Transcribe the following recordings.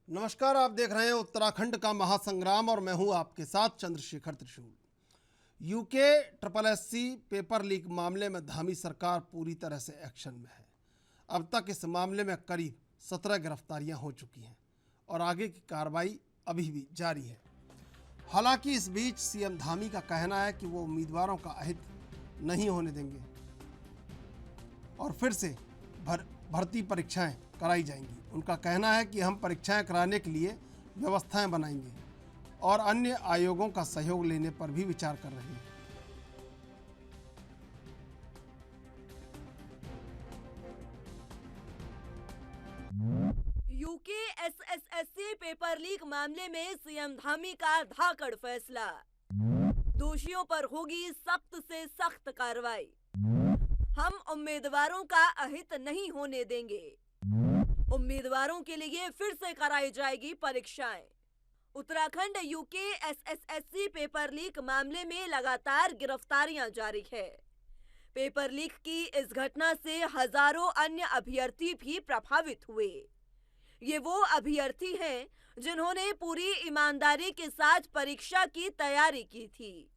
नमस्कार, आप देख रहे हैं उत्तराखंड का महासंग्राम और मैं हूं आपके साथ चंद्रशेखर त्रिशूल। यूके SSSC पेपर लीक मामले में धामी सरकार पूरी तरह से एक्शन में है। अब तक इस मामले में करीब 17 गिरफ्तारियां हो चुकी हैं और आगे की कार्रवाई अभी भी जारी है। हालांकि इस बीच सीएम धामी का कहना है कि वो उम्मीदवारों का अहित नहीं होने देंगे और फिर से भर्ती परीक्षाएं कराई जाएंगी। उनका कहना है कि हम परीक्षाएं कराने के लिए व्यवस्थाएं बनाएंगे और अन्य आयोगों का सहयोग लेने पर भी विचार कर रहे हैं। यूके SSSC पेपर लीक मामले में सीएम धामी का धाकड़ फैसला। दोषियों पर होगी सख्त से सख्त कार्रवाई। हम उम्मीदवारों का अहित नहीं होने देंगे। उम्मीदवारों के लिए फिर से कराई जाएगी परीक्षाएं। Uttarakhand UK SSSC paper leak मामले में लगातार गिरफ्तारियां जारी है। पेपर लीक की इस घटना से हजारों अन्य अभ्यर्थी भी प्रभावित हुए। ये वो अभ्यर्थी हैं जिन्होंने पूरी ईमानदारी के साथ परीक्षा की तैयारी की थी।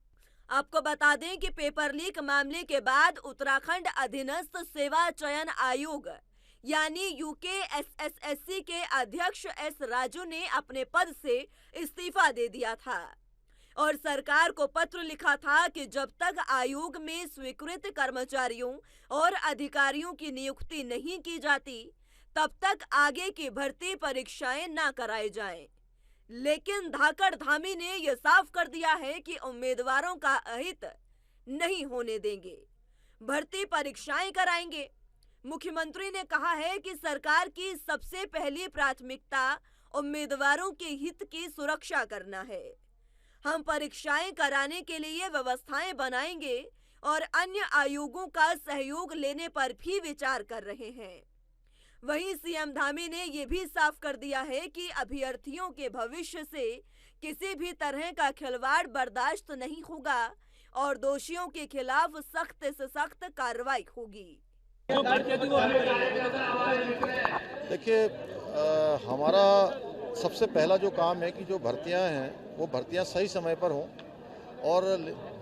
आपको बता दें कि पेपर लीक मामले के बाद उत्तराखंड अधीनस्थ सेवा चयन आयोग यानी यूके SSSC के अध्यक्ष एस राजू ने अपने पद से इस्तीफा दे दिया था और सरकार को पत्र लिखा था कि जब तक आयोग में स्वीकृत कर्मचारियों और अधिकारियों की नियुक्ति नहीं की जाती तब तक आगे की भर्ती परीक्षाएं न कराई जाएं। लेकिन धाकड़ धामी ने यह साफ कर दिया है कि उम्मीदवारों का अहित नहीं होने देंगे, भर्ती परीक्षाएं कराएंगे। मुख्यमंत्री ने कहा है कि सरकार की सबसे पहली प्राथमिकता उम्मीदवारों के हित की सुरक्षा करना है। हम परीक्षाएं कराने के लिए व्यवस्थाएं बनाएंगे और अन्य आयोगों का सहयोग लेने पर भी विचार कर रहे हैं। वहीं सीएम धामी ने यह भी साफ कर दिया है कि अभ्यर्थियों के भविष्य से किसी भी तरह का खिलवाड़ बर्दाश्त नहीं होगा और दोषियों के खिलाफ सख्त से सख्त कार्रवाई होगी। देखिए, हमारा सबसे पहला जो काम है कि जो भर्तियां हैं वो भर्तियां सही समय पर हों और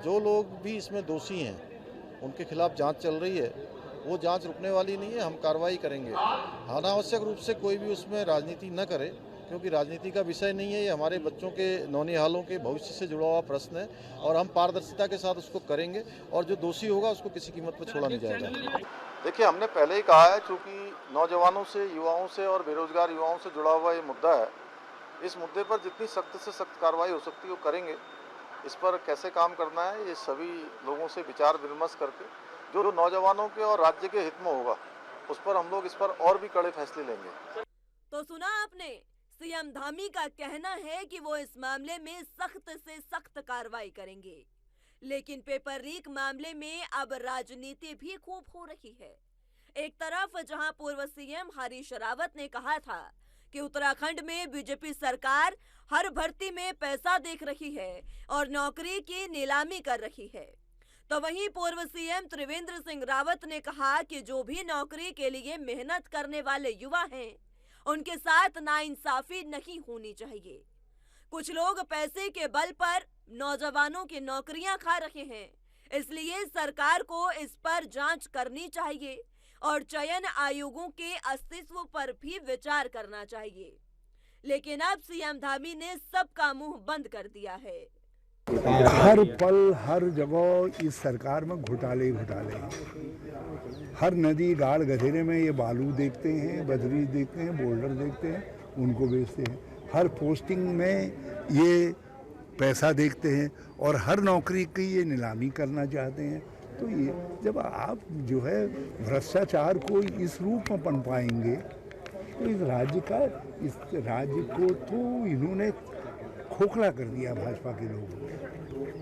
जो लोग भी इसमें दोषी हैं उनके खिलाफ जांच चल रही है, वो जांच रुकने वाली नहीं है। हम कार्रवाई करेंगे। अनावश्यक रूप से कोई भी उसमें राजनीति न करे, क्योंकि राजनीति का विषय नहीं है। ये हमारे बच्चों के नौनिहालों के भविष्य से जुड़ा हुआ प्रश्न है और हम पारदर्शिता के साथ उसको करेंगे और जो दोषी होगा उसको किसी कीमत पर छोड़ा नहीं जाएगा। देखिए, हमने पहले ही कहा है, चूँकि नौजवानों से, युवाओं से और बेरोजगार युवाओं से जुड़ा हुआ ये मुद्दा है, इस मुद्दे पर जितनी सख्त से सख्त कार्रवाई हो सकती है वो करेंगे। इस पर कैसे काम करना है ये सभी लोगों से विचार विमर्श करके जो नौजवानों के और राज्य के हित में होगा उस पर हम लोग इस पर और भी कड़े फैसले लेंगे। तो सुना आपने, सीएम धामी का कहना है कि वो इस मामले में सख्त से सख्त कार्रवाई करेंगे। लेकिन पेपर लीक मामले में अब राजनीति भी खूब हो रही है। एक तरफ जहां पूर्व सीएम हरीश रावत ने कहा था कि उत्तराखंड में बीजेपी सरकार हर भर्ती में पैसा देख रही है और नौकरी की नीलामी कर रही है, तो वहीं पूर्व सीएम त्रिवेंद्र सिंह रावत ने कहा कि जो भी नौकरी के लिए मेहनत करने वाले युवा हैं उनके साथ नाइंसाफी नहीं होनी चाहिए। कुछ लोग पैसे के बल पर नौजवानों की नौकरियां खा रहे हैं, इसलिए सरकार को इस पर जांच करनी चाहिए और चयन आयोगों के अस्तित्व पर भी विचार करना चाहिए। लेकिन अब सीएम धामी ने सबका मुंह बंद कर दिया है। हर पल हर जगह इस सरकार में घोटाले ही घोटाले हैं। हर नदी गाड़ गधेरे में ये बालू देखते हैं, बजरी देखते हैं, बोल्डर देखते हैं, उनको बेचते हैं। हर पोस्टिंग में ये पैसा देखते हैं और हर नौकरी की ये नीलामी करना चाहते हैं। तो ये जब आप जो है भ्रष्टाचार को इस रूप में पनपाएंगे तो इस राज्य को तो इन्होंने खोखला कर दिया भाजपा के लोगों ने।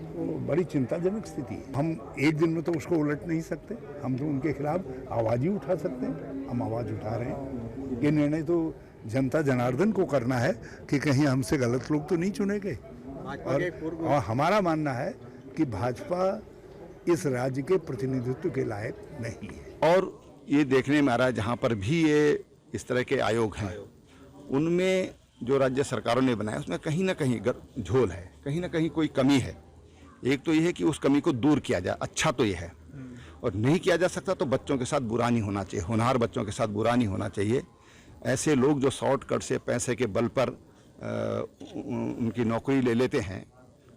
तो बड़ी चिंताजनक स्थिति है। हम एक दिन में तो उसको उलट नहीं सकते, हम तो उनके खिलाफ आवाज़ ही उठा सकते हैं। हम आवाज़ उठा रहे हैं। ये निर्णय तो जनता जनार्दन को करना है कि कहीं हमसे गलत लोग तो नहीं चुने गए। और हमारा मानना है कि भाजपा इस राज्य के प्रतिनिधित्व के लायक नहीं है। और ये देखने में आ रहा है जहाँ पर भी ये इस तरह के आयोग हैं उनमें जो राज्य सरकारों ने बनाया उसमें कहीं ना कहीं झोल है, कहीं ना कहीं कोई कमी है। एक तो ये है कि उस कमी को दूर किया जाए, अच्छा तो ये है। और नहीं किया जा सकता तो बच्चों के साथ बुरा नहीं होना चाहिए, होनहार बच्चों के साथ बुरा नहीं होना चाहिए। ऐसे लोग जो शॉर्टकट से पैसे के बल पर उनकी नौकरी ले लेते हैं,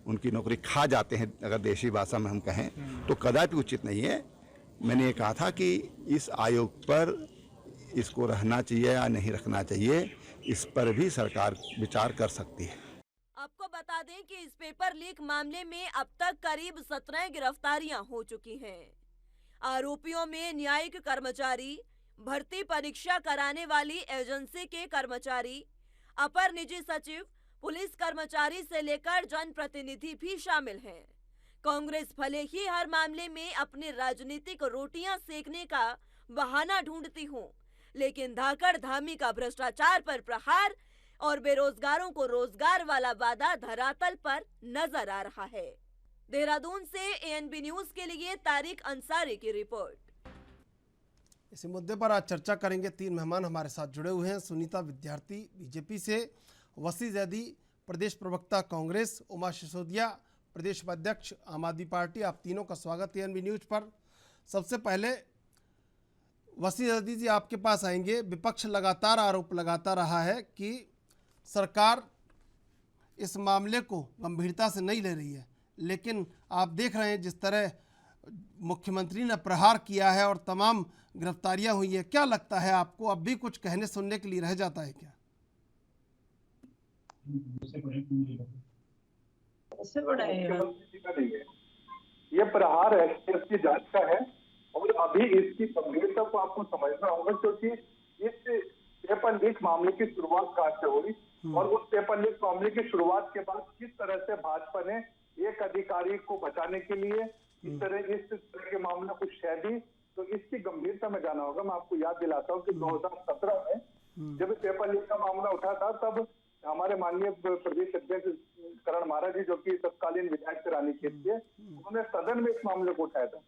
उनकी नौकरी खा जाते हैं, अगर देशी भाषा में हम कहें तो कदापि उचित नहीं है। मैंने ये कहा था कि इस आयोग पर इसको रहना चाहिए या नहीं रखना चाहिए, इस पर भी सरकार विचार कर सकती है। आपको बता दें कि इस पेपर लीक मामले में अब तक करीब 17 गिरफ्तारियां हो चुकी हैं। आरोपियों में न्यायिक कर्मचारी, भर्ती परीक्षा कराने वाली एजेंसी के कर्मचारी, अपर निजी सचिव, पुलिस कर्मचारी से लेकर जनप्रतिनिधि भी शामिल हैं। कांग्रेस भले ही हर मामले में अपनी राजनीतिक रोटियां सेकने का बहाना ढूंढती हो, लेकिन धाकड़ धामी का भ्रष्टाचार पर प्रहार और बेरोजगारों को रोजगार वाला वादा धरातल पर नजर आ रहा है। देहरादून से एएनबी न्यूज के लिए तारिक अंसारी की रिपोर्ट। इसी मुद्दे पर आज चर्चा करेंगे। 3 मेहमान हमारे साथ जुड़े हुए हैं। सुनीता विद्यार्थी बीजेपी से, वसी जैदी प्रदेश प्रवक्ता कांग्रेस, उमा सिसोदिया प्रदेश उपाध्यक्ष आम आदमी पार्टी। आप तीनों का स्वागत है एएनबी न्यूज पर। सबसे पहले वसी जैदी जी आपके पास आएंगे। विपक्ष लगातार आरोप लगाता रहा है कि सरकार इस मामले को गंभीरता से नहीं ले रही है, लेकिन आप देख रहे हैं जिस तरह मुख्यमंत्री ने प्रहार किया है और तमाम गिरफ्तारियां हुई है। क्या लगता है आपको, अब भी कुछ कहने सुनने के लिए रह जाता है क्या? ये प्रहार एसटीएफ की जांच का है और अभी इसकी गंभीरता को आपको समझना होगा, क्योंकि इस पेपर लीक मामले की शुरुआत कहाँ से हुई और उस पेपर लीक मामले की शुरुआत के बाद किस तरह से भाजपा ने एक अधिकारी को बचाने के लिए इस तरह के मामले को शह दी। तो इसकी गंभीरता में जाना होगा। मैं आपको याद दिलाता हूँ कि 2017 में जब पेपर लीक का मामला उठा था, तब हमारे माननीय प्रदेश अध्यक्ष करण महाराज जी, जो कि तत्कालीन विधायक थे रानीखेत के, उन्होंने सदन में इस मामले को उठाया था।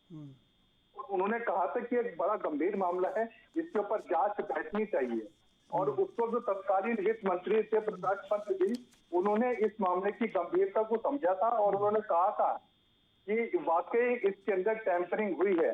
उन्होंने कहा था कि एक बड़ा गंभीर मामला है, इसके ऊपर जांच बैठनी चाहिए। और उस वक्त जो तत्कालीन वित्त मंत्री थे प्रकाश पंत जी, उन्होंने इस मामले की गंभीरता को समझा था और उन्होंने कहा था कि वाकई इसके अंदर टैंपरिंग हुई है।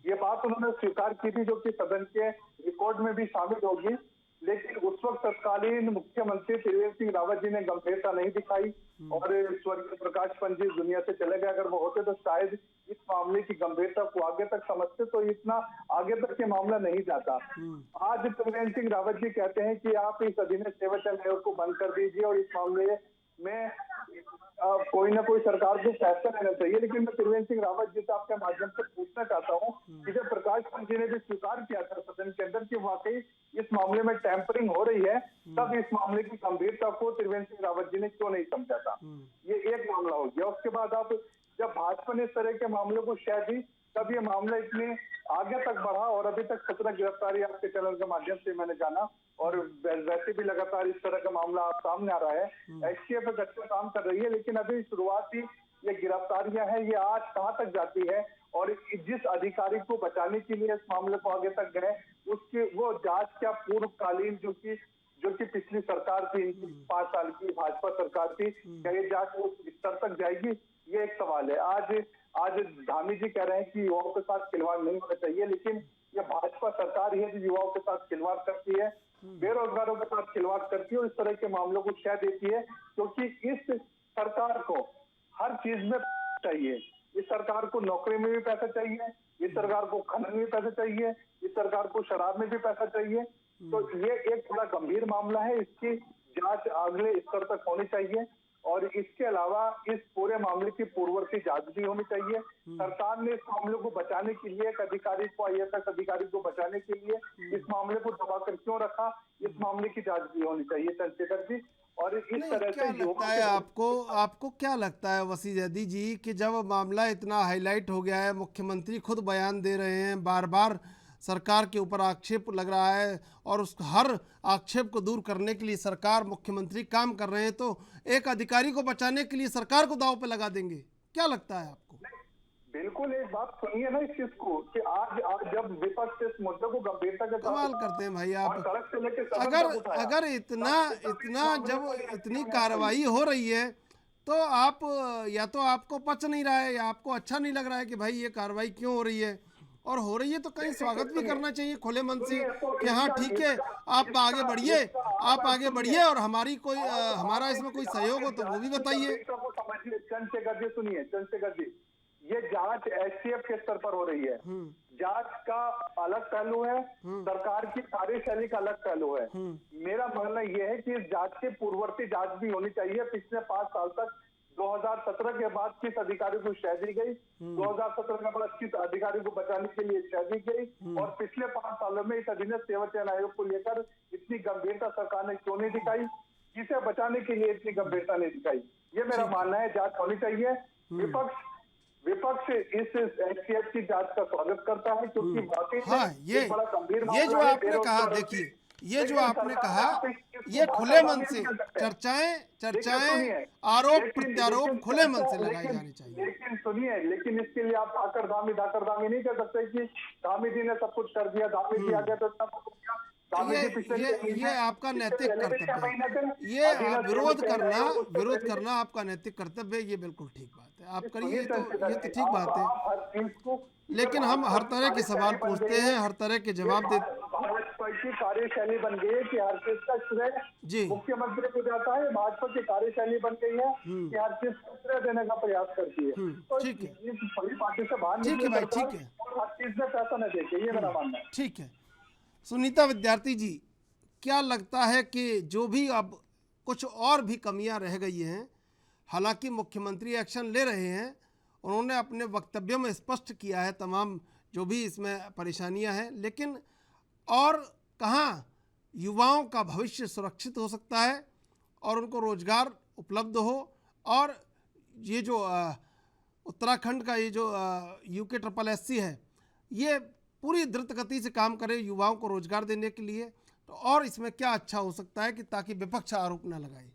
ये बात उन्होंने स्वीकार की थी, जो कि सदन के रिकॉर्ड में भी शामिल होगी। लेकिन उस वक्त तत्कालीन मुख्यमंत्री त्रिवेंद्र सिंह रावत जी ने गंभीरता नहीं दिखाई और स्वर्गीय प्रकाश पंत जी दुनिया से चले गए। अगर वो होते तो शायद इस मामले की गंभीरता को आगे तक समझते, तो इतना आगे तक ये मामला नहीं जाता। आज त्रिवेंद्र सिंह रावत जी कहते हैं कि आप इस अधीनस्थ सेवाचल आयोग को बंद कर दीजिए और इस मामले में कोई ना कोई सरकार को फैसला लेना चाहिए। लेकिन मैं त्रिवेंद्र सिंह रावत जी से आपके माध्यम से पूछना चाहता हूँ कि जब प्रकाश पंत जी ने भी स्वीकार किया था सदन के अंदर कि वाकई इस मामले में टैंपरिंग हो रही है, तब इस मामले की गंभीरता को त्रिवेंद्र सिंह रावत जी ने क्यों नहीं समझा था? ये एक मामला हो गया। उसके बाद आप जब भाजपा ने इस तरह के मामले को शह दी, तब ये मामला इतने आगे तक बढ़ा और अभी तक 17 गिरफ्तारी आपके चैनल के माध्यम से मैंने जाना। और वैसे भी लगातार इस तरह का मामला सामने आ रहा है। एसटीएफ एक अच्छा काम कर रही है, लेकिन अभी शुरुआती ये गिरफ्तारियां हैं, ये आज कहां तक जाती है और जिस अधिकारी को बचाने के लिए इस मामले को आगे तक गए, उसकी वो जांच क्या पूर्वकालीन जो कि पिछली सरकार थी, 5 साल की भाजपा सरकार थी, क्या ये जांच उस स्तर तक जाएगी? ये एक सवाल है। आज धामी जी कह रहे हैं कि युवाओं के साथ खिलवाड़ नहीं होना चाहिए, लेकिन ये भाजपा सरकार ही है जो युवाओं के साथ खिलवाड़ करती है, बेरोजगारों के साथ खिलवाड़ करती है और इस तरह के मामलों को शह देती है। क्योंकि इस सरकार को हर चीज में चाहिए। इस सरकार को नौकरी में भी पैसा चाहिए, इस सरकार को खनन में भी पैसा चाहिए, इस सरकार को शराब में भी पैसा चाहिए। तो ये एक बड़ा गंभीर मामला है, इसकी जांच अगले स्तर तक होनी चाहिए। और इसके अलावा इस पूरे मामले की पूर्ववर्ती जांच भी होनी चाहिए। सरकार ने इस मामले को बचाने के लिए एक अधिकारी को, IAS अधिकारी को बचाने के लिए इस मामले को दबाकर क्यों रखा? इस मामले की जांच भी होनी चाहिए चंद्रशेखर जी। और इस तरह से लगता है आपको क्या लगता है वसी जैदी जी कि जब मामला इतना हाईलाइट हो गया है, मुख्यमंत्री खुद बयान दे रहे हैं, बार बार सरकार के ऊपर आक्षेप लग रहा है और उस हर आक्षेप को दूर करने के लिए सरकार, मुख्यमंत्री काम कर रहे हैं, तो एक अधिकारी को बचाने के लिए सरकार को दांव पे लगा देंगे? क्या लगता है आपको? बिल्कुल एक बात सुनिए ना इस चीज को कि आज जब विपक्ष इस मुद्दे को गंभीरता के कमाल करते हैं भाई आप। और सड़क से लेकर सदन अगर तक उठाया। अगर इतना जब इतनी कार्रवाई हो रही है तो आप या तो आपको पच नहीं रहा है या आपको अच्छा नहीं लग रहा है कि भाई ये कार्रवाई क्यों हो रही है, और हो रही है तो कहीं स्वागत भी करना चाहिए खुले मन से कि हाँ ठीक है आप आगे बढ़िए, आप आगे बढ़िए और हमारा इसमें कोई सहयोग हो तो वो भी बताइए। चंद्रशेखर जी सुनिए, चंद्रशेखर जी ये जांच एसटीएफ के स्तर पर हो रही है। जांच का अलग पहलू है, सरकार की कार्यशैली का अलग पहलू है। मेरा मानना यह है कि इस जांच की पूर्ववर्ती जांच भी होनी चाहिए। पिछले 5 साल तक 2017 के बाद किस अधिकारी को शह दी गई, 2017 के बाद किस अधिकारी को बचाने के लिए शह दी गई, और पिछले 5 सालों में इस अधीनस्थ सेवा चयन आयोग को लेकर इतनी गंभीरता सरकार ने क्यों नहीं दिखाई, किसे बचाने के लिए इतनी गंभीरता नहीं दिखाई। ये मेरा मानना है, जांच होनी चाहिए। विपक्ष इस एसटीएफ की जांच का स्वागत करता है क्योंकि वाकई हाँ, ये बड़ा गंभीर ये मामला जो है, आपने कहा, बेरोजगार देखिए ये जो आपने कहा, ये खुले मन से चर्चाएं आरोप प्रत्यारोप खुले मन से लगाई जानी चाहिए। लेकिन सुनिए, लेकिन इसके लिए आप धाकरधामी नहीं कर सकते कि धामी जी ने सब कुछ कर दिया, धामी जी आ गया तो सब कुछ किया। ये आपका नैतिक कर्तव्य है, ये विरोध करना आपका नैतिक कर्तव्य है, ये बिल्कुल ठीक बात है, आप करिए तो ये तो ठीक बात है। लेकिन हम हर तरह के सवाल पूछते हैं, हर तरह के जवाब देते। भाजपा की कार्यशैली बन गई है कि हर चीज का श्रेय मुख्यमंत्री को जाता है। भाजपा की कार्यशैली बन गई है कि हर चीज का श्रेय देने का प्रयास करती है। तो ठीक है, बड़ी पार्टी से बाहर ठीक है भाई, ठीक है, हर चीज में पैसा न देखे, ये मेरा मानना है। ठीक है। सुनीता विद्यार्थी जी, क्या लगता है कि जो भी अब कुछ और भी कमियां रह गई हैं, हालांकि मुख्यमंत्री एक्शन ले रहे हैं, उन्होंने अपने वक्तव्यों में स्पष्ट किया है तमाम जो भी इसमें परेशानियां हैं, लेकिन और कहाँ युवाओं का भविष्य सुरक्षित हो सकता है और उनको रोजगार उपलब्ध हो, और ये जो उत्तराखंड का ये जो UKSSC है, ये पूरी द्रुत गति से काम करे युवाओं को रोजगार देने के लिए, तो और इसमें क्या अच्छा हो सकता है कि ताकि विपक्ष आरोप न लगाए।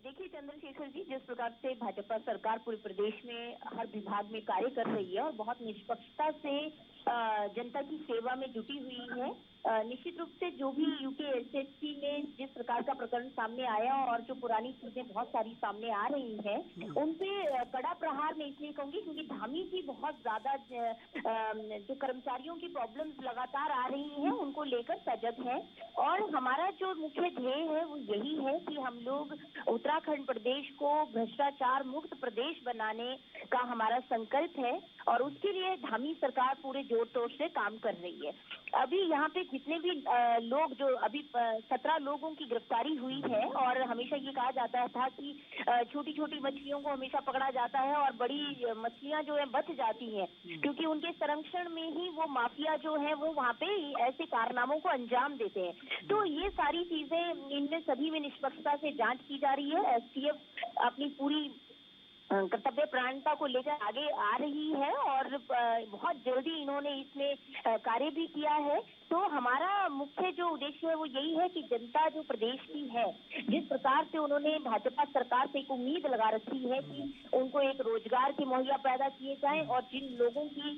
देखिए चंद्रशेखर जी, जिस प्रकार से भाजपा सरकार पूरे प्रदेश में हर विभाग में कार्य कर रही है और बहुत निष्पक्षता से जनता की सेवा में जुटी हुई है, निश्चित रूप से जो भी UKSSC में जिस प्रकार का प्रकरण सामने आया और जो पुरानी चीजें बहुत सारी सामने आ रही हैं, उन पे कड़ा प्रहार मैं इसलिए कहूंगी क्योंकि धामी जी बहुत ज्यादा जो कर्मचारियों की प्रॉब्लम्स लगातार आ रही हैं उनको लेकर सजग है, और हमारा जो मुख्य ध्येय है वो यही है कि हम लोग उत्तराखंड प्रदेश को भ्रष्टाचार मुक्त प्रदेश बनाने का हमारा संकल्प है, और उसके लिए धामी सरकार पूरे जोर तोड़ से काम कर रही है। अभी यहाँ पे जितने भी लोग, जो अभी 17 लोगों की गिरफ्तारी हुई है, और हमेशा ये कहा जाता था कि छोटी छोटी मछलियों को हमेशा पकड़ा जाता है और बड़ी मछलियां जो है बच जाती हैं, क्योंकि उनके संरक्षण में ही वो माफिया जो है वो वहाँ पे ऐसे कारनामों को अंजाम देते हैं। तो ये सारी चीजें, इनमें सभी में निष्पक्षता से जांच की जा रही है। STF अपनी पूरी कर्तव्य प्राणता को लेकर आगे आ रही है और बहुत जल्दी इन्होंने इसमें कार्य भी किया है। तो हमारा मुख्य जो उद्देश्य है वो यही है कि जनता जो प्रदेश की है, जिस प्रकार से उन्होंने भाजपा सरकार से एक उम्मीद लगा रखी है कि उनको एक रोजगार के मुहैया पैदा किए जाएं, और जिन लोगों की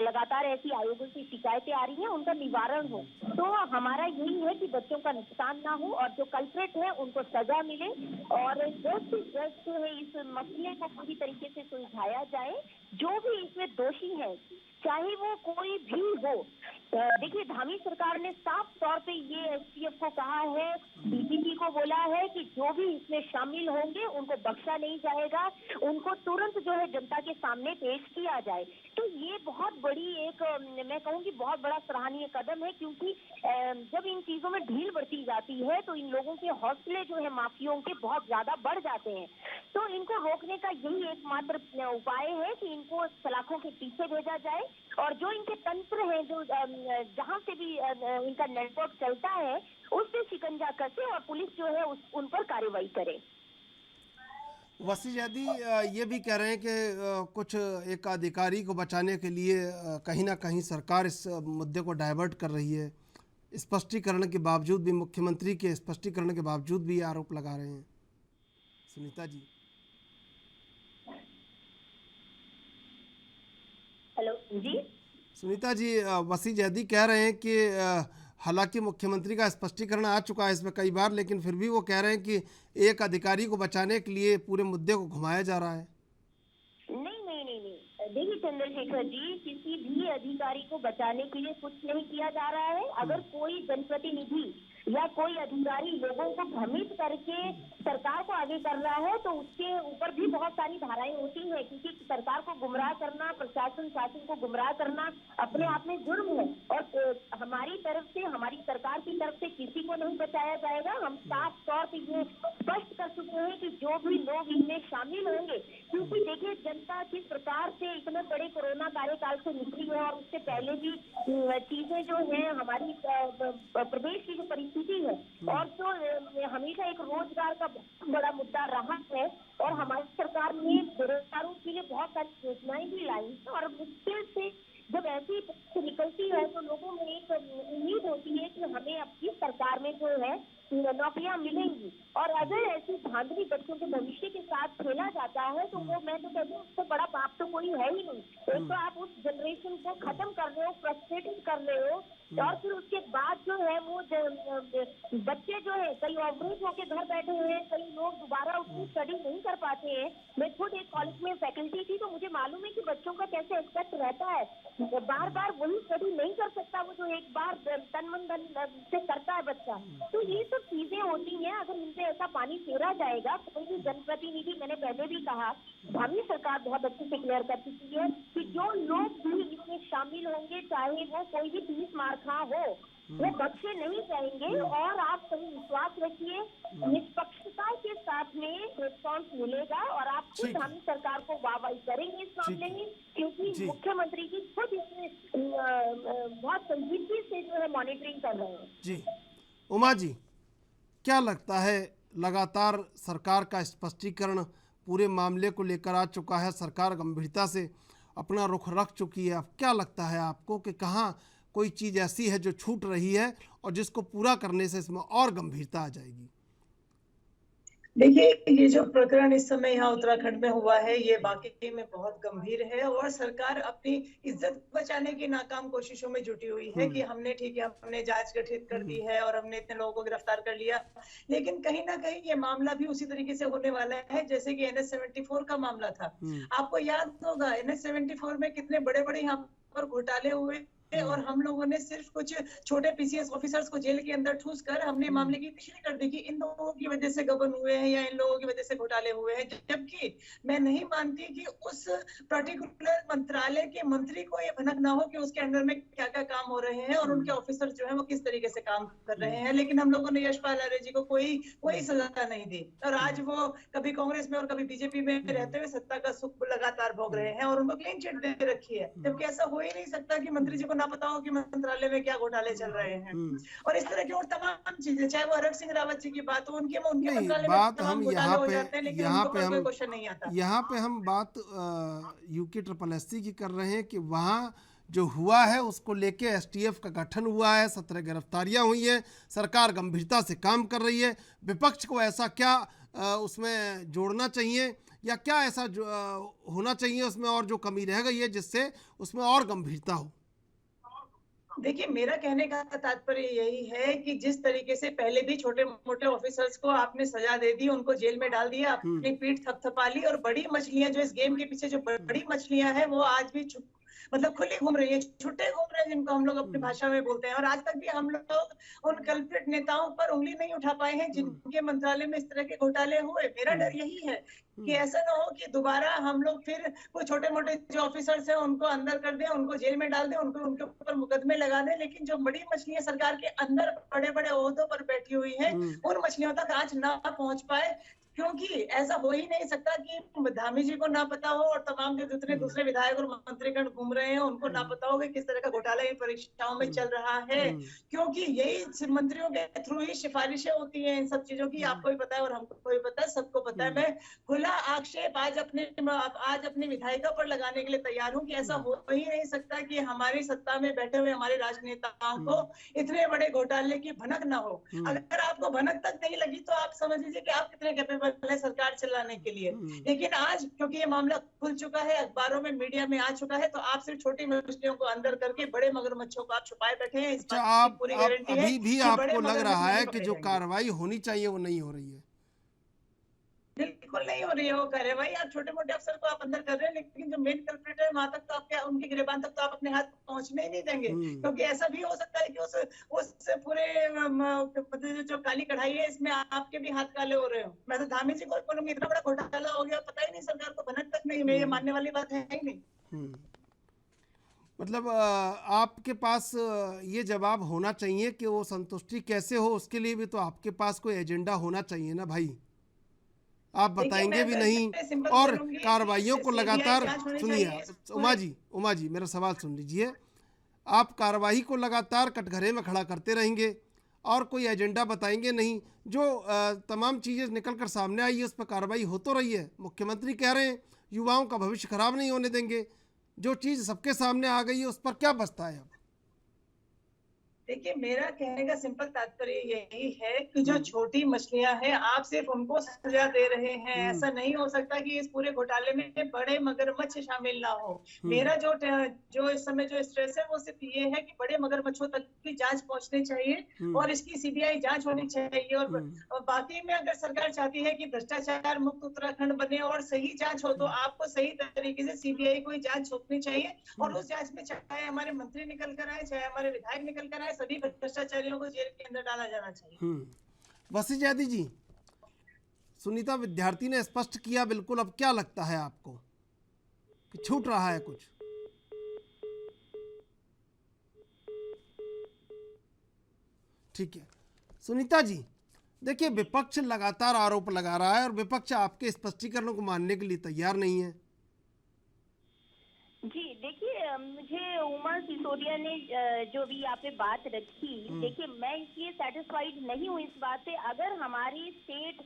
लगातार ऐसी आयोगों से शिकायतें आ रही हैं उनका निवारण हो। तो हमारा यही है कि बच्चों का नुकसान ना हो और जो कल्प्रेट है उनको सजा मिले, और जल्द से जल्द जो है इस मसले को पूरी तरीके से सुलझाया जाए। जो भी इसमें दोषी है, चाहे वो कोई भी हो, देखिए धामी सरकार ने साफ तौर पे ये STF को कहा है, DGP को बोला है कि जो भी इसमें शामिल होंगे उनको बख्शा नहीं जाएगा, उनको तुरंत जो है जनता के सामने पेश किया जाए। तो ये बहुत बड़ी एक, मैं कहूँगी बहुत बड़ा सराहनीय कदम है, क्योंकि जब इन चीजों में ढील बढ़ती जाती है तो इन लोगों के हौसले जो है माफियों के बहुत ज्यादा बढ़ जाते हैं। तो इनको रोकने का यही एकमात्र उपाय है कि इनको सलाखों के पीछे भेजा जाए, और जो इनके तंत्र हैं, जो जहाँ से भी इनका नेटवर्क चलता है, उससे शिकंजा कसे और पुलिस जो है उन पर कार्रवाई करे। वसी जैदी ये भी कह रहे हैं कि कुछ एक अधिकारी को बचाने के लिए कहीं ना कहीं सरकार इस मुद्दे को डाइवर्ट कर रही है, स्पष्टीकरण के बावजूद भी, मुख्यमंत्री के स्पष्टीकरण के बावजूद भी आरोप लगा रहे हैं। सुनीता जी, हेलो जी। सुनीता जी, वसी जैदी कह रहे हैं कि हालांकि मुख्यमंत्री का स्पष्टीकरण आ चुका है इसमें कई बार, लेकिन फिर भी वो कह रहे हैं कि एक अधिकारी को बचाने के लिए पूरे मुद्दे को घुमाया जा रहा है। नहीं, देखिए चंद्रशेखर जी, किसी भी अधिकारी को बचाने के लिए कुछ नहीं किया जा रहा है। अगर कोई जनप्रतिनिधि या कोई अधिकारी लोगों को भ्रमित करके सरकार को आगे कर रहा है तो उसके ऊपर भी बहुत सारी धाराएं होती हैं, क्योंकि सरकार को गुमराह करना, प्रशासन शासन को गुमराह करना अपने आप में जुर्म है। और हमारी तरफ से, हमारी सरकार की तरफ से किसी को नहीं बचाया जाएगा। हम साफ तौर पर ये स्पष्ट कर चुके हैं कि जो भी लोग इनमें शामिल होंगे, क्योंकि देखिए जनता किस प्रकार से इतने बड़े कोरोना कार्यकाल से निकली है और उससे पहले भी चीजें जो है हमारी प्रदेश की जो परिस्थिति है और जो हमेशा एक रोजगार का बड़ा मुद्दा रहा है, और हमारी सरकार ने बेरोजगारों के लिए बहुत सारी योजनाएं भी लाई और मुश्किल से जब ऐसी निकलती है तो लोगों में एक उम्मीद होती है कि हमें अपनी सरकार में जो है नौकरियां मिलेंगी। और अगर ऐसी धांधली बच्चों के भविष्य के साथ खेला जाता है तो वो, मैं तो कहती हूँ, उससे बड़ा पाप तो कोई है ही नहीं। एक तो आप उस जनरेशन को खत्म कर रहे हो, फ्रस्ट्रेटेड कर रहे हो, और फिर उसके बाद जो है वो बच्चे जो है कई ऑवरेज होके घर बैठे हैं, कई लोग दोबारा उतनी स्टडी नहीं कर पाते हैं। मैं खुद एक कॉलेज में फैकल्टी थी तो मुझे मालूम है कि बच्चों का कैसे एक्सपेक्ट रहता है, बार बार वही स्टडी नहीं कर सकता वो जो एक बार तन मन धन से करता है बच्चा। तो ये सब चीजें होती हैं। अगर इनसे ऐसा पानी फेरा जाएगा, कोई भी जनप्रतिनिधि, मैंने पहले भी कहा, हमारी सरकार बहुत अच्छे से क्लियर कर चुकी है कि जो लोग भी इसमें शामिल होंगे, चाहे वो कोई भी 30 मार्का हो, वो बख्शे नहीं जाएंगे। और आप सही विश्वास रखिए, निष्पक्षता के साथ में रिस्पॉन्स मिलेगा और आप खुद हमारी सरकार को वाहवाही करेंगे इस मामले में, क्योंकि मुख्यमंत्री जी खुद इसमें बहुत संजीदगी से जो है मॉनिटरिंग कर रहे हैं। जी उमा जी, क्या लगता है, लगातार सरकार का स्पष्टीकरण पूरे मामले को लेकर आ चुका है, सरकार गंभीरता से अपना रुख रख चुकी है। अब क्या लगता है आपको कि कहाँ कोई चीज़ ऐसी है जो छूट रही है और जिसको पूरा करने से इसमें और गंभीरता आ जाएगी? देखिए, ये जो प्रकरण इस समय यहाँ उत्तराखंड में हुआ है, ये वाकई में बहुत गंभीर है और सरकार अपनी इज्जत बचाने की नाकाम कोशिशों में जुटी हुई है कि हमने, ठीक है, हमने जांच गठित कर दी है और हमने इतने लोगों को गिरफ्तार कर लिया, लेकिन कहीं ना कहीं ये मामला भी उसी तरीके से होने वाला है जैसे कि NH-74 का मामला था। आपको याद होगा NH-74 में कितने बड़े बड़े यहाँ पर घोटाले हुए और हम लोगों ने सिर्फ कुछ छोटे PCS ऑफिसर्स को जेल के अंदर ठूस कर हमने मामले की तशरीह कर दी कि इन लोगों की वजह से गबन हुए हैं या इन लोगों की वजह से घोटाले हुए हैं, जबकि मैं नहीं मानती कि उस पर्टिकुलर मंत्रालय के मंत्री को ये भनक ना हो कि उसके अंडर में क्या क्या काम हो रहे हैं और उनके ऑफिसर जो है वो किस तरीके से काम कर रहे हैं। लेकिन हम लोगों ने यशपाल आर्य जी को कोई सजा नहीं दी और आज वो कभी कांग्रेस में और कभी बीजेपी में रहते हुए सत्ता का सुख लगातार भोग रहे हैं और उनको क्लीन चिट दे रखी है, जबकि ऐसा हो ही नहीं सकता कि मंत्री जी को ना पता हो कि मंत्रालय में क्या घोटाले चल रहे हैं। और इस तरह की और तमाम चीजें, चाहे वो हरक सिंह रावत जी की बात हो, उनके मंत्रालय में तमाम घोटाले हो जाते हैं, लेकिन उनको पर कोई क्वेश्चन नहीं आता। यहाँ पे हम बात UKSSS की कर रहे हैं कि वहाँ जो हुआ है उसको लेके STF का गठन हुआ है, 17 गिरफ्तारियां हुई हैं, सरकार गंभीरता से काम कर रही है। विपक्ष को ऐसा क्या उसमें जोड़ना चाहिए या क्या ऐसा होना चाहिए उसमें और जो कमी रह गई है जिससे उसमें और गंभीरता हो? देखिए, मेरा कहने का तात्पर्य यही है कि जिस तरीके से पहले भी छोटे मोटे ऑफिसर्स को आपने सजा दे दी, उनको जेल में डाल दिया, अपनी पीठ थपथपा ली और बड़ी मछलियां जो इस गेम के पीछे जो बड़ी मछलियां हैं वो आज भी मतलब खुली घूम रही है, छुट्टे घूम रहे हैं, जिनको हम लोग अपनी भाषा में बोलते हैं। और आज तक भी हम लोग उन कल्प्रिट नेताओं पर उंगली नहीं उठा पाए हैं जिनके मंत्रालय में इस तरह के घोटाले हुए। मेरा डर यही है कि ऐसा ना हो कि दोबारा हम लोग फिर वो छोटे मोटे जो ऑफिसर्स हैं उनको अंदर कर दें, उनको जेल में डाल दें, उनके ऊपर मुकदमे लगा दें, लेकिन जो बड़ी मछलियां सरकार के अंदर बड़े बड़े ओहदों पर बैठी हुई हैं उन मछलियों तक आज ना पहुंच पाए। क्योंकि ऐसा हो ही नहीं सकता कि धामी जी को ना पता हो और तमाम जो जितने दूसरे विधायक और मंत्रीगण घूम रहे हैं उनको ना पता हो कि किस तरह का घोटाला इन परीक्षाओं में चल रहा है, क्योंकि यही मंत्रियों के थ्रू ही सिफारिशें होती हैं इन सब चीजों की। आपको भी पता है और हमको भी पता है, सबको पता है। मैं खुला आक्षेप आज अपने विधायिका पर लगाने के लिए तैयार हूँ कि ऐसा हो ही नहीं सकता कि हमारी सत्ता में बैठे हुए हमारे राजनेताओं को इतने बड़े घोटाले की भनक ना हो। अगर आपको भनक तक नहीं लगी तो आप समझ लीजिए कि आप कितने कैपेबल है सरकार चलाने के लिए। लेकिन आज क्योंकि ये मामला खुल चुका है, अखबारों में, मीडिया में आ चुका है, तो आप सिर्फ छोटी मछलियों को अंदर करके बड़े मगरमच्छों को आप छुपाए बैठे हैं। इस अच्छा, बात की पूरी गारंटी है अभी भी कि बड़े आपको लग मगरमच्छ रहा है नहीं कि पकड़े जो जाएंगे। कार्रवाई होनी चाहिए वो नहीं हो रही है? बिल्कुल नहीं हो रही है वो कार्रवाई। आप छोटे मोटे अफसर को आप अंदर कर रहे हैं, लेकिन जो मेन कल्प्रिट है वहां तक तो आपके, उनकी गिरबान तक तो आप अपने हाथ पहुंचने ही नहीं देंगे। क्योंकि ऐसा भी हो सकता है कि उस पूरे मतलब जो काली कढ़ाई है इसमें आपके भी हाथ काले हो रहे हो। मैं तो धामी जी को बोलूंगी, इतना बड़ा घोटाला हो गया, पता ही नहीं सरकार को, भनक तक नहीं। ये मानने वाली बात है ही नहीं। मतलब आपके पास ये जवाब होना चाहिए कि वो संतुष्टि कैसे हो, उसके लिए भी तो आपके पास कोई एजेंडा होना चाहिए ना भाई। आप बताएंगे भी नहीं और कार्रवाइयों को लगातार, सुनिए उमा जी मेरा सवाल सुन लीजिए। आप कार्रवाई को लगातार कटघरे में खड़ा करते रहेंगे और कोई एजेंडा बताएंगे नहीं। जो तमाम चीज़ें निकल कर सामने आई है उस पर कार्रवाई हो तो रही है। मुख्यमंत्री कह रहे हैं युवाओं का भविष्य खराब नहीं होने देंगे। जो चीज़ सबके सामने आ गई है उस पर क्या बचता है अब? देखिए, मेरा कहने का सिंपल तात्पर्य यही है कि जो छोटी मछलियां हैं आप सिर्फ उनको सजा दे रहे हैं। ऐसा नहीं हो सकता कि इस पूरे घोटाले में बड़े मगरमच्छ शामिल ना हो। मेरा जो इस समय जो स्ट्रेस है वो सिर्फ ये है कि बड़े मगरमच्छों तक की जांच पहुंचनी चाहिए और इसकी सीबीआई जांच होनी चाहिए। और बाकी में अगर सरकार चाहती है कि भ्रष्टाचार मुक्त उत्तराखंड बने और सही जांच हो, तो आपको सही तरीके से सीबीआई को जांच सौंपनी चाहिए। और उस जांच में चाहे हमारे मंत्री निकल कर आए, चाहे हमारे विधायक निकल कर आए, सभी भ्रष्टाचारियों को जेल के अंदर डाला जाना चाहिए। वसी जैदी जी, सुनीता विद्यार्थी ने स्पष्ट किया बिल्कुल। अब क्या लगता है आपको कि छूट रहा है कुछ? ठीक है सुनीता जी, देखिए विपक्ष लगातार आरोप लगा रहा है और विपक्ष आपके स्पष्टीकरणों को मानने के लिए तैयार नहीं है। जी देखिए, मुझे उमा सिसोदिया ने जो भी यहाँ पे बात रखी, देखिए मैं इसलिए सेटिस्फाइड नहीं हूँ इस बात से। अगर हमारी स्टेट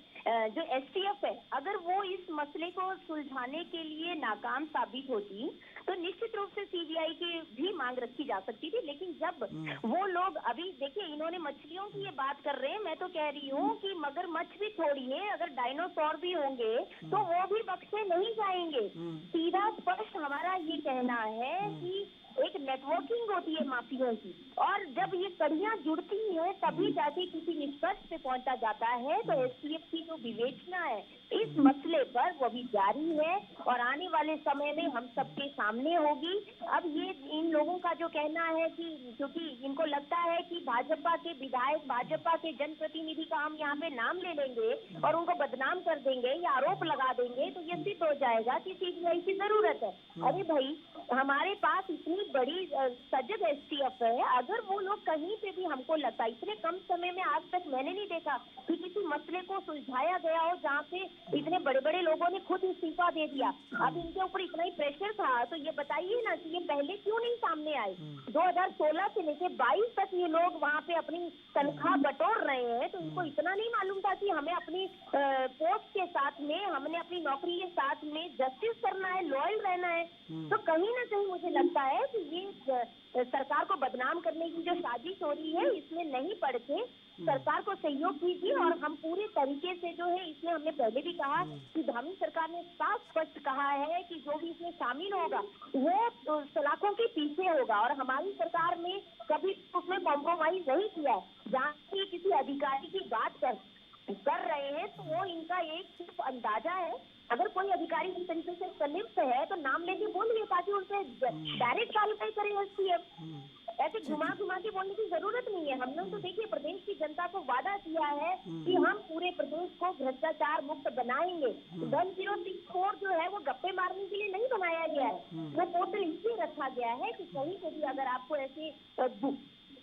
जो एसटीएफ है, अगर वो इस मसले को सुलझाने के लिए नाकाम साबित होती तो निश्चित रूप से सीबीआई की भी मांग रखी जा सकती थी। लेकिन जब वो लोग, अभी देखिए इन्होंने मछलियों की ये बात कर रहे हैं, मैं तो कह रही हूँ कि मगरमच्छ भी छोड़िए, अगर डायनासोर भी होंगे तो वो भी बख्शे नहीं जाएंगे। सीधा स्पष्ट हमारा ये कहना है कि एक नेटवर्किंग होती है माफियों की, और जब ये कड़ियां जुड़ती हैं तभी जाके किसी निष्कर्ष पे पहुंचा जाता है। तो एसटीएफ की जो विवेचना है इस मसले पर वो भी जारी है और आने वाले समय में हम सबके सामने होगी। अब ये इन लोगों का जो कहना है कि क्योंकि इनको लगता है कि भाजपा के विधायक, भाजपा के जनप्रतिनिधि का हम यहाँ पे नाम ले लेंगे और उनको बदनाम कर देंगे या आरोप लगा देंगे तो ये सिद्ध हो जाएगा कि सीबीआई की जरूरत है। अरे भाई, हमारे पास इतनी बड़ी सजग एसटीएफ है, अगर वो लोग कहीं पे भी, हमको लगता है इतने कम समय में आज तक मैंने नहीं देखा कि किसी मसले को सुलझाया गया हो जहाँ पे इतने बड़े बड़े लोगों ने खुद इस्तीफा दे दिया। अब इनके ऊपर इतना ही प्रेशर था तो ये बताइए ना कि ये पहले क्यों नहीं सामने आए। 2016 से लेके 22 तक ये लोग वहाँ पे अपनी तनख्वाह बटोर रहे हैं, तो इनको इतना नहीं मालूम था कि हमें अपनी पोस्ट के साथ में, हमने अपनी नौकरी के साथ में जस्टिस करना है, लॉयल रहना है। तो कहीं ना कहीं मुझे लगता है कि ये सरकार को बदनाम करने की जो साजिश हो रही है इसमें नहीं पड़ के सरकार को सहयोग कीजिए। और हम पूरे तरीके से जो है, इसमें हमने पहले भी कहा कि धामी सरकार ने साफ स्पष्ट कहा है कि जो भी इसमें शामिल होगा वो सलाखों के पीछे होगा, और हमारी सरकार ने कभी उसमें कॉम्प्रोमाइज नहीं किया है। जहाँ की किसी अधिकारी की बात कर रहे हैं तो वो इनका एक सिर्फ अंदाजा है। अगर कोई अधिकारी इस तरीके से संलिप्त है तो नाम लेके बोलिए ताकि उनसे डायरेक्ट कार्रवाई करें एसटीएफ। ऐसे घुमा के बोलने की जरूरत नहीं है। हमने तो देखिए प्रदेश की जनता को वादा किया है कि हम पूरे प्रदेश को भ्रष्टाचार मुक्त बनाएंगे। 1064 जो है वो गप्पे मारने के लिए नहीं बनाया गया है, वो पोर्टल इसलिए रखा गया है कि कहीं से भी अगर आपको ऐसे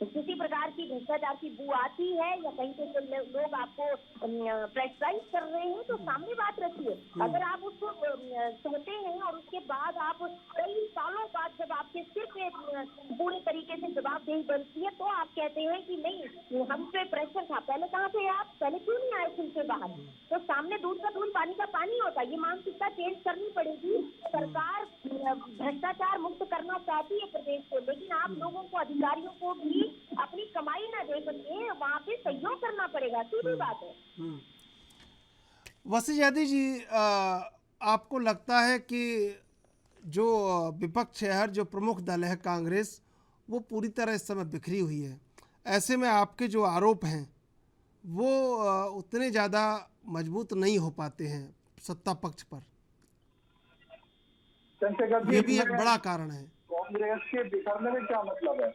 किसी प्रकार की भ्रष्टाचार की बू आती है या कहीं से लोग आपको प्रेशराइज कर रहे हैं तो सामने बात रखिए। अगर आप उसको कहते हैं और उसके बाद आप कई सालों बाद जब आपके सिर पे पूरे तरीके से जवाबदेही बनती है तो आप कहते हैं कि नहीं हम पे प्रेशर था। पहले कहाँ थे आप? पहले क्यों नहीं आए खुल से बाहर? तो सामने दूध का दूध पानी का पानी होता है। ये मानसिकता चेंज करनी पड़ेगी। सरकार भ्रष्टाचार मुक्त करना चाहती है प्रदेश को, लेकिन आप लोगों को, अधिकारियों को भी अपनी कमाई ना दे सके वहाँ पे सहयोग करना पड़ेगा। सीधी बात है। वसीम यादी जी, आपको लगता है कि जो विपक्ष है, जो प्रमुख दल है कांग्रेस, वो पूरी तरह इस समय बिखरी हुई है, ऐसे में आपके जो आरोप हैं वो उतने ज़्यादा मजबूत नहीं हो पाते हैं सत्ता पक्ष पर? चंद्रशेखर जी, ये भी एक इसमें बड़ा कारण है। कांग्रेस के बिखरने में क्या मतलब है?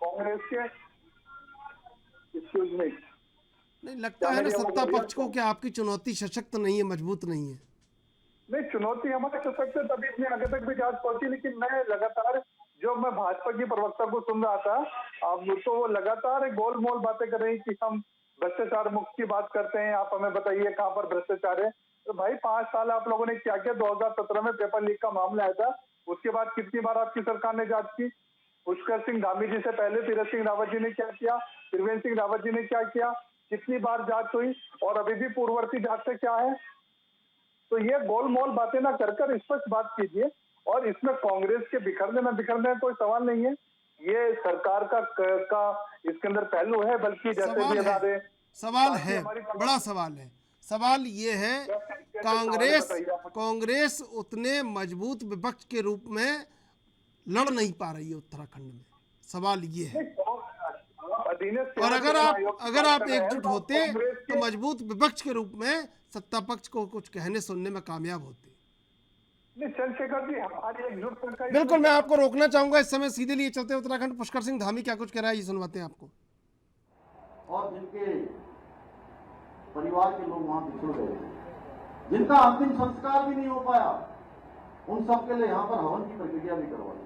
कांग्रेस के एक्सक्यूज मी, नहीं लगता है ना सत्ता पक्ष को कि आपकी चुनौती सशक्त नहीं है, मजबूत नहीं है? नहीं, चुनौती हमारे सशक्त है, तभी इतने आगे तक भी जांच पहुंची। लेकिन मैं लगातार, जो मैं भाजपा की प्रवक्ता को सुन रहा था, अब तो वो लगातार गोल मोल बातें कर रही कि हम भ्रष्टाचार मुक्त की बात करते हैं, आप हमें बताइए कहाँ पर भ्रष्टाचार है। तो भाई 5 साल आप लोगों ने क्या किया? 2017 में पेपर लीक का मामला आया था, उसके बाद कितनी बार आपकी सरकार ने जांच की? पुष्कर सिंह धामी जी से पहले तीरथ सिंह रावत जी ने क्या किया? त्रिवेंद्र सिंह रावत जी ने क्या किया? कितनी बार जांच हुई? और अभी भी पूर्ववर्ती जांच से क्या है? तो ये गोल मोल बातें ना कर स्पष्ट बात कीजिए। और इसमें कांग्रेस के बिखरने में कोई सवाल नहीं है, ये सरकार का इसके अंदर पहलू है। बल्कि जैसे भी सवाल है, बड़ा सवाल है। सवाल ये है, कांग्रेस उतने मजबूत विपक्ष के रूप में लड़ नहीं पा रही है उत्तराखंड में, सवाल ये है। और अगर आप एकजुट होते तो मजबूत विपक्ष के रूप में सत्ता पक्ष को कुछ कहने सुनने में कामयाब होते। चंद्रशेखर जी, हमारी एकजुट, बिल्कुल, मैं आपको रोकना चाहूंगा इस समय, सीधे लिए चलते उत्तराखंड। पुष्कर सिंह धामी क्या कुछ कह रहा है, ये सुनवाते हैं आपको। और जिनके परिवार के लोग वहां बिछड़ गए, जिनका अंतिम संस्कार भी नहीं हो पाया, उन सब के लिए यहां पर हवन की प्रक्रिया भी करवाई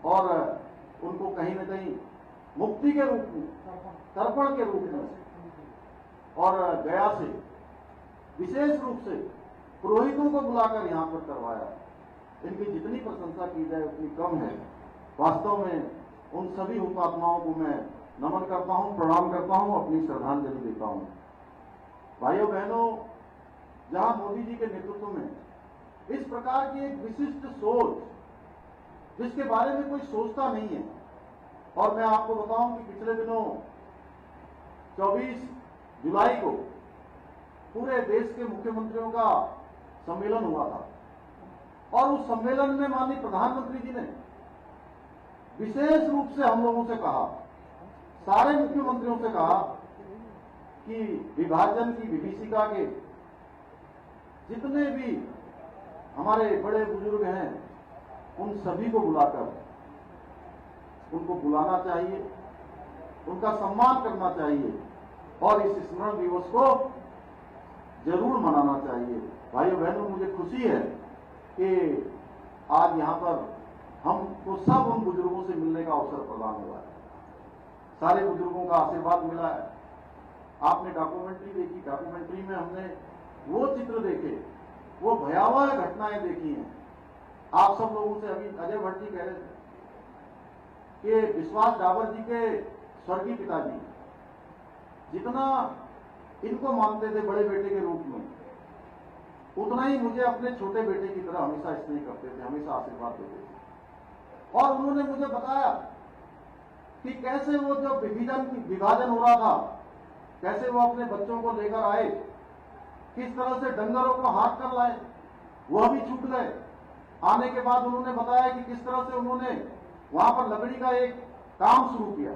और उनको कहीं न कहीं मुक्ति के रूप में, तर्पण के रूप में, और गया से विशेष रूप से पुरोहितों को बुलाकर यहां पर करवाया। इनकी जितनी प्रशंसा की जाए उतनी कम है। वास्तव में उन सभी हुतात्माओं को मैं नमन करता हूं, प्रणाम करता हूं, अपनी श्रद्धांजलि देता हूं। भाइयों बहनों, जहां मोदी जी के नेतृत्व में इस प्रकार की एक विशिष्ट सोच, जिसके बारे में कोई सोचता नहीं है, और मैं आपको बताऊं कि पिछले दिनों 24 जुलाई को पूरे देश के मुख्यमंत्रियों का सम्मेलन हुआ था, और उस सम्मेलन में माननीय प्रधानमंत्री जी ने विशेष रूप से हम लोगों से कहा, सारे मुख्यमंत्रियों से कहा कि विभाजन की विभीषिका के जितने भी हमारे बड़े बुजुर्ग हैं, उन सभी को बुलाकर उनको बुलाना चाहिए, उनका सम्मान करना चाहिए और इस स्मरण दिवस को जरूर मनाना चाहिए। भाइयों बहनों, मुझे खुशी है कि आज यहाँ पर हमको सब उन बुजुर्गों से मिलने का अवसर प्रदान हुआ है। सारे बुजुर्गों का आशीर्वाद मिला है। आपने डॉक्यूमेंट्री देखी, डॉक्यूमेंट्री में हमने वो चित्र देखे, वो भयावह घटनाएं देखी हैं। आप सब लोगों से अभी अजय भट्ट जी कह रहे थे कि विश्वास डाबर जी के स्वर्गीय पिताजी जितना इनको मानते थे बड़े बेटे के रूप में, उतना ही मुझे अपने छोटे बेटे की तरह हमेशा स्नेह करते थे, हमेशा आशीर्वाद देते थे। और उन्होंने मुझे बताया कि कैसे वो जब विभाजन हो रहा था, कैसे वो अपने बच्चों को लेकर आए, किस तरह से डंगरों को हाथ कर लाए, वह भी छूट गए। आने के बाद उन्होंने बताया कि किस तरह से उन्होंने वहां पर लकड़ी का एक काम शुरू किया,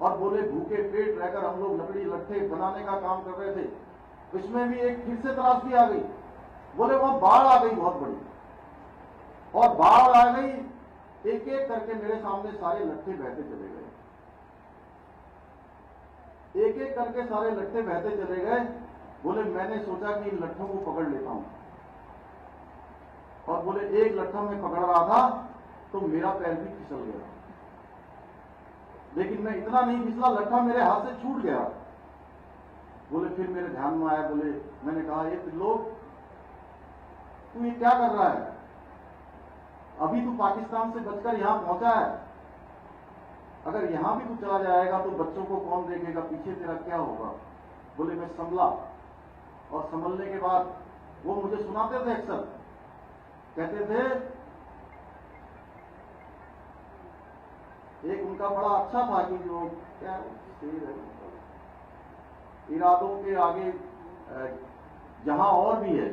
और बोले भूखे पेट रहकर हम लोग लकड़ी लट्ठे बनाने का काम कर रहे थे, इसमें भी एक फिर से त्रासदी आ गई। बोले वहां बाढ़ आ गई बहुत बड़ी, और बाढ़ आ गई, एक एक करके मेरे सामने सारे लट्ठे बहते चले गए, एक एक करके सारे लट्ठे बहते चले गए। बोले मैंने सोचा कि इन लट्ठों को पकड़ लेता हूं, और बोले एक लट्ठा मैं पकड़ रहा था तो मेरा पैर भी फिसल गया, लेकिन मैं इतना नहीं फिसला, लट्ठा मेरे हाथ से छूट गया। बोले फिर मेरे ध्यान में आया, बोले मैंने कहा ये लोग तू ये क्या कर रहा है, अभी तू पाकिस्तान से बचकर यहां पहुंचा है, अगर यहां भी तू चला जाएगा तो बच्चों को कौन देखेगा, पीछे तेरा क्या होगा। बोले मैं संभला, और संभलने के बाद वो मुझे सुनाते थे, अक्सर कहते थे, एक उनका बड़ा अच्छा था कि जो क्या शेर है, इरादों के आगे जहां और भी है,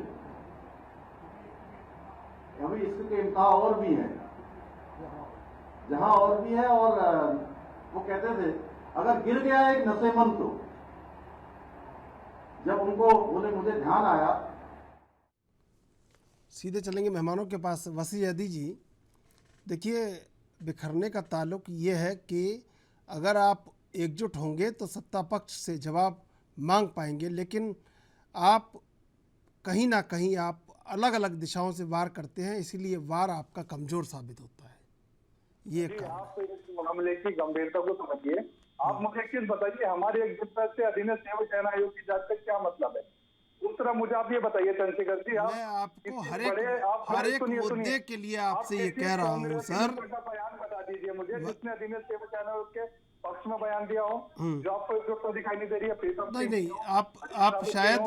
अभी इसके इम्तिहान और भी है, जहां और भी है। और वो कहते थे अगर गिर गया एक नशेमंद तो, जब उनको बोले मुझे ध्यान आया। सीधे चलेंगे मेहमानों के पास। वसी अहदी जी, देखिए बिखरने का ताल्लुक ये है कि अगर आप एकजुट होंगे तो सत्ता पक्ष से जवाब मांग पाएंगे, लेकिन आप कहीं ना कहीं आप अलग अलग दिशाओं से वार करते हैं, इसीलिए वार आपका कमज़ोर साबित होता है। ये एक कारण है। आप इस मामले की गंभीरता को समझिए। आप मुझे एक चीज बताइए, हमारे एक से अधीनस्थ सेवा चयन आयोग की जांच का क्या मतलब है? उस तरह मुझे आप ये बताइए चंद्रशेखर जी। मैं आपको हर एक मुद्दे के लिए आपसे ये कह रहा हूँ सर। बयान बता दीजिए मुझे, जिसने अधीनस्थ सेवा चयन आयोग के पक्ष में बयान दिया हो, जो आपको एकजुटता दिखाई नहीं दे रही है। नहीं, आप शायद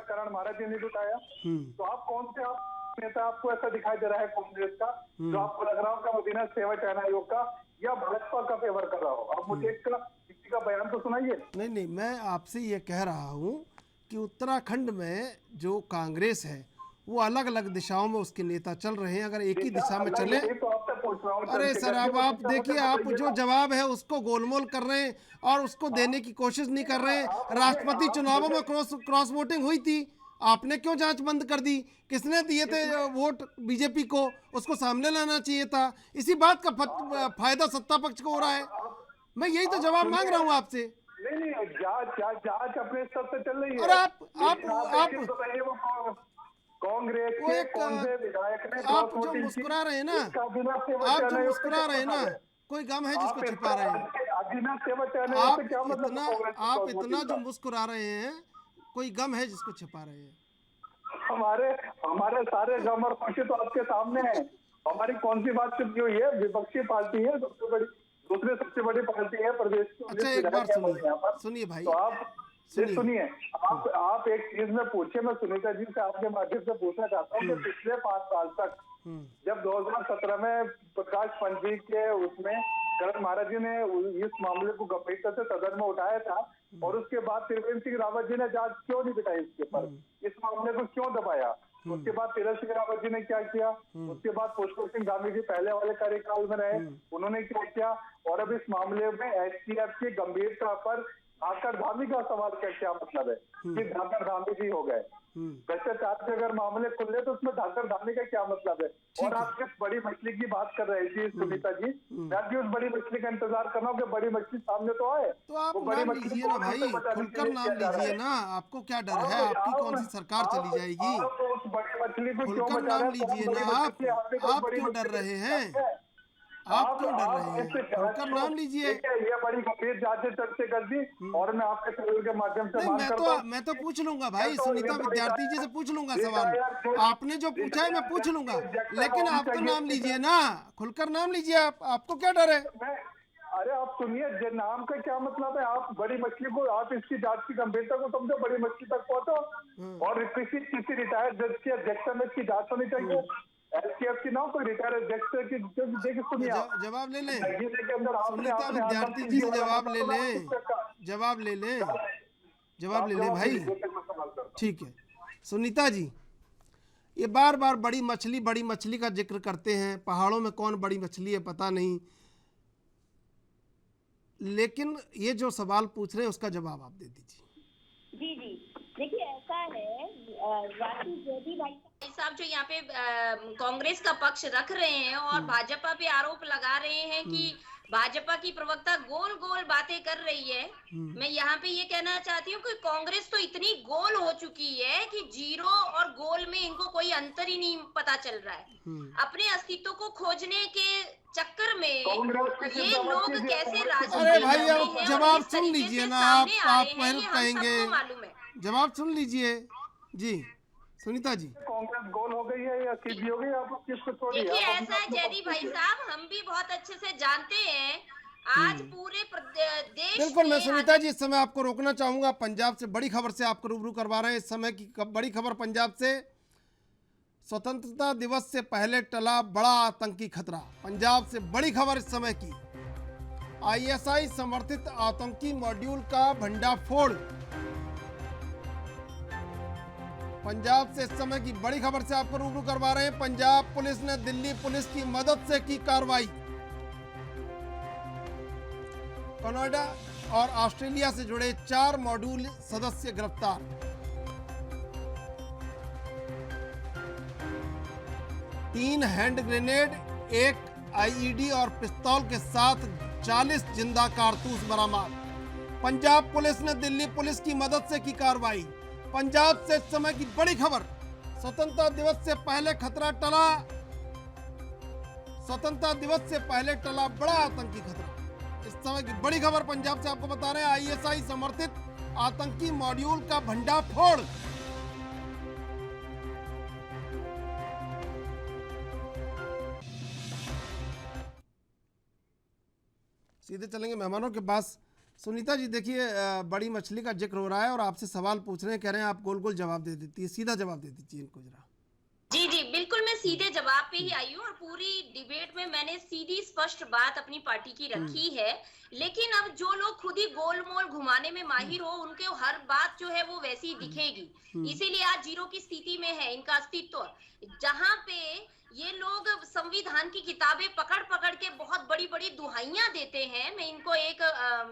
करण महाराज जी ने उठाया, तो आप कौन से नेता आपको ऐसा दिखाई दे रहा है कांग्रेस का, जो आपको लग रहा हो कि अधीनस्थ सेवा चयन आयोग का या भाजपा का फेवर कर रहा हो? आप मुझे किसी का बयान तो सुनाइए। नहीं, मैं आपसे ये कह रहा हूँ कि उत्तराखंड में जो कांग्रेस है वो अलग अलग दिशाओं में उसके नेता चल रहे हैं। अगर एक ही दिशा में चले, अरे सर अब आप देखिए, आप जो जवाब है उसको गोलमोल कर रहे हैं और उसको देने की कोशिश नहीं कर रहे हैं। राष्ट्रपति चुनावों में क्रॉस वोटिंग हुई थी, आपने क्यों जांच बंद कर दी? किसने दिए थे वोट बीजेपी को? उसको सामने लाना चाहिए था। इसी बात का फायदा सत्ता पक्ष को हो रहा है। मैं यही तो जवाब मांग रहा हूँ आपसे। नहीं, जांच अपने स्तर से चल रही है। और आप कांग्रेस के कौन से विधायक ने आप जो मुस्कुरा रहे हैं ना, कोई गम है जिसको छिपा रहे हैं? आप इतना जो मुस्कुरा रहे हैं, कोई गम है जिसको छिपा रहे हैं? हमारे सारे गम और खुशी तो आपके सामने है। हमारी कौन सी बात छुपी हुई है? विपक्षी पार्टी है, दूसरी सबसे बड़ी पार्टी है प्रदेश की। अच्छा एक बार सुनिए भाई, तो आप सुनिए, आप एक चीज में पूछिए, मैं सुनीता जी से आपके माध्यम से पूछना चाहता हूँ कि पिछले 5 साल तक, जब 2017 में प्रकाश पंत जी के उसमें करण महाराज जी ने इस मामले को गंभीरता से सदन में उठाया था, और उसके बाद त्रिवेंद्र सिंह रावत जी ने जांच क्यों नहीं बिठाई इसके ऊपर? इस मामले को क्यों दबाया? उसके बाद तीरथ सिंह रावत जी ने क्या किया? उसके बाद पुष्कर सिंह धामी जी पहले वाले कार्यकाल में रहे, उन्होंने क्या किया? और अब इस मामले में एसटीएफ की गंभीरता पर धाकर धामी का सवाल क्या मतलब है कि धाकर धामी जी हो गए? भ्रष्टाचार के अगर मामले खुले तो उसमें धाकर धामी का क्या मतलब है? और आप जिस बड़ी मछली की बात कर रही थी सुनीता जी, मैं भी उस बड़ी मछली का इंतजार कर रहा हूँ कि बड़ी मछली सामने तो आए। तो आप नाम लीजिए ना भाई, खुलकर नाम लीजिए ना। आपको क्या डर है? आपकी कौन सी सरकार चली जाएगी? खुलकर नाम लीजिए ना। आप क्यों डर रहे हैं? आप क्यों डर रहे हैं? खुलकर नाम लीजिए। ये बड़ी गंभीर जांच चर्चा कर दी, और मैं आपके चैनल के माध्यम से मैं तो पूछ लूंगा भाई, सुनीता विद्यार्थी जी से पूछ लूंगा सवाल। आपने जो पूछा है मैं पूछ लूंगा, लेकिन आप तो नाम लीजिए ना, खुलकर नाम लीजिए। आपको क्या डर है? अरे आप सुनिए, नाम का क्या मतलब है? आप बड़ी मछली को, आप इसकी जांच की गंभीरता को समझो, बड़ी मछली तक पहुंचो, और किसी रिटायर्ड जज की अध्यक्षता में इसकी जांच होनी चाहिए। एसटीएफ की ना कोई रिटायर्ड अध्यक्ष की सुनिए, जवाब ले लें सुनीता विद्यार्थी जी से, जवाब ले लें भाई। ठीक है सुनीता जी, ये बार बार बड़ी मछली का जिक्र करते हैं। पहाड़ों में कौन बड़ी मछली है पता नहीं, लेकिन ये जो सवाल पूछ रहे हैं उसका जवाब आप दे दीजिए। जी देखिए, ऐसा है जयदी भाई साहब जो यहाँ पे कांग्रेस का पक्ष रख रहे हैं और भाजपा पे आरोप लगा रहे हैं कि भाजपा की प्रवक्ता गोल बातें कर रही है। मैं यहाँ पे ये कहना चाहती हूँ कि कांग्रेस तो इतनी गोल हो चुकी है कि जीरो और गोल में इनको कोई अंतर ही नहीं पता चल रहा है। अपने अस्तित्व को खोजने के चक्कर में ये लोग कैसे राजनीति। अरे भाई अब जवाब सुन लीजिए ना, आप पहले कहेंगे, जवाब सुन लीजिए जी सुनीता जी। कांग्रेस गोल हो गई है या सीधी हो गई? आप किसको छोड़िए। देखिए ऐसा है जयदी भाई साहब, हम भी बहुत अच्छे से जानते हैं आज पूरे देश। बिल्कुल, मैं सुनीता जी इस समय आपको रोकना चाहूंगा। पंजाब से बड़ी खबर से आपको रूबरू करवा रहे हैं। इस समय की बड़ी खबर पंजाब से, स्वतंत्रता दिवस से पहले टला बड़ा आतंकी खतरा। पंजाब से बड़ी खबर इस समय की, आईएसआई समर्थित आतंकी मॉड्यूल का भंडाफोड़। पंजाब से इस समय की बड़ी खबर से आपको रूबरू करवा रहे हैं। पंजाब पुलिस ने दिल्ली पुलिस की मदद से की कार्रवाई। कनाडा और ऑस्ट्रेलिया से जुड़े 4 मॉड्यूल सदस्य गिरफ्तार। तीन हैंड ग्रेनेड, 1 आईईडी और पिस्तौल के साथ 40 जिंदा कारतूस बरामद। पंजाब पुलिस ने दिल्ली पुलिस की मदद से की कार्रवाई। पंजाब से इस समय की बड़ी खबर। स्वतंत्रता दिवस से पहले खतरा टला। स्वतंत्रता दिवस से पहले टला बड़ा आतंकी खतरा। इस समय की बड़ी खबर पंजाब से आपको बता रहे हैं। आईएसआई समर्थित आतंकी मॉड्यूल का भंडाफोड़। सीधे चलेंगे मेहमानों के पास। सुनीता जी, देखिए बड़ी मछली का जिक्र हो रहा है और आपसे सवाल पूछ रहे हैं, कह रहे हैं आप गोल गोल जवाब दे देती है, सीधा जवाब दे दीजिए इनको जरा। जी जी बिल्कुल, मैं सीधे जवाब पे ही आई हूँ और पूरी डिबेट में मैंने सीधी स्पष्ट बात अपनी पार्टी की रखी है। लेकिन अब जो लोग खुद ही गोल मोल घुमाने में माहिर हो, उनके हर बात जो है वो वैसी ही दिखेगी। इसीलिए आज जीरो की स्थिति में है इनका अस्तित्व। जहां पे ये लोग संविधान की किताबें पकड़ पकड़ के बहुत बड़ी बड़ी दुहाइयां देते हैं, मैं इनको एक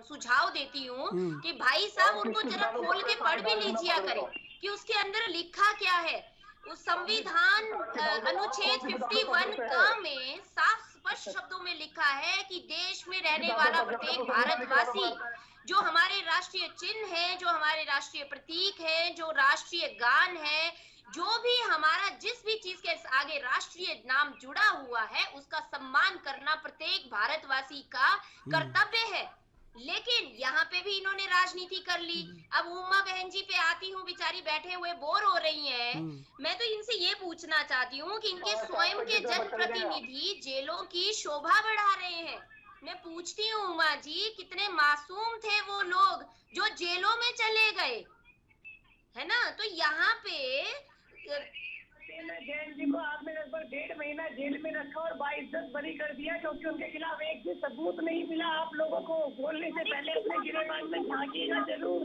सुझाव देती हूँ कि भाई साहब उनको जरा खोल के पढ़ भी लीजिए करें कि उसके अंदर लिखा क्या है। उस संविधान अनुच्छेद 51 का में साफ स्पष्ट शब्दों में लिखा है कि देश में रहने वाला प्रत्येक भारतवासी, जो हमारे राष्ट्रीय चिन्ह है, जो हमारे राष्ट्रीय प्रतीक है, जो राष्ट्रीय गान है, जो भी हमारा जिस भी चीज के आगे राष्ट्रीय नाम जुड़ा हुआ है, उसका सम्मान करना प्रत्येक भारतवासी का कर्तव्य है। लेकिन यहाँ पे भी इन्होंने राजनीति कर ली। अब उमा बहन जी पे आती हूँ, बेचारी बैठे हुए बोर हो रही हैं। मैं तो इनसे ये पूछना चाहती हूँ कि इनके स्वयं के जनप्रतिनिधि जेलों की शोभा बढ़ा रहे हैं। मैं पूछती हूँ उमा जी, कितने मासूम थे वो लोग जो जेलों में चले गए, है ना? तो यहाँ पे जैन जी को आपने लगभग 1.5 महीना जेल में रखा और बाइज्जत बरी कर दिया, क्योंकि उनके खिलाफ एक भी सबूत नहीं मिला। आप लोगों को बोलने से पहले अपने गिरफ्तार में झांकिएगा जरूर।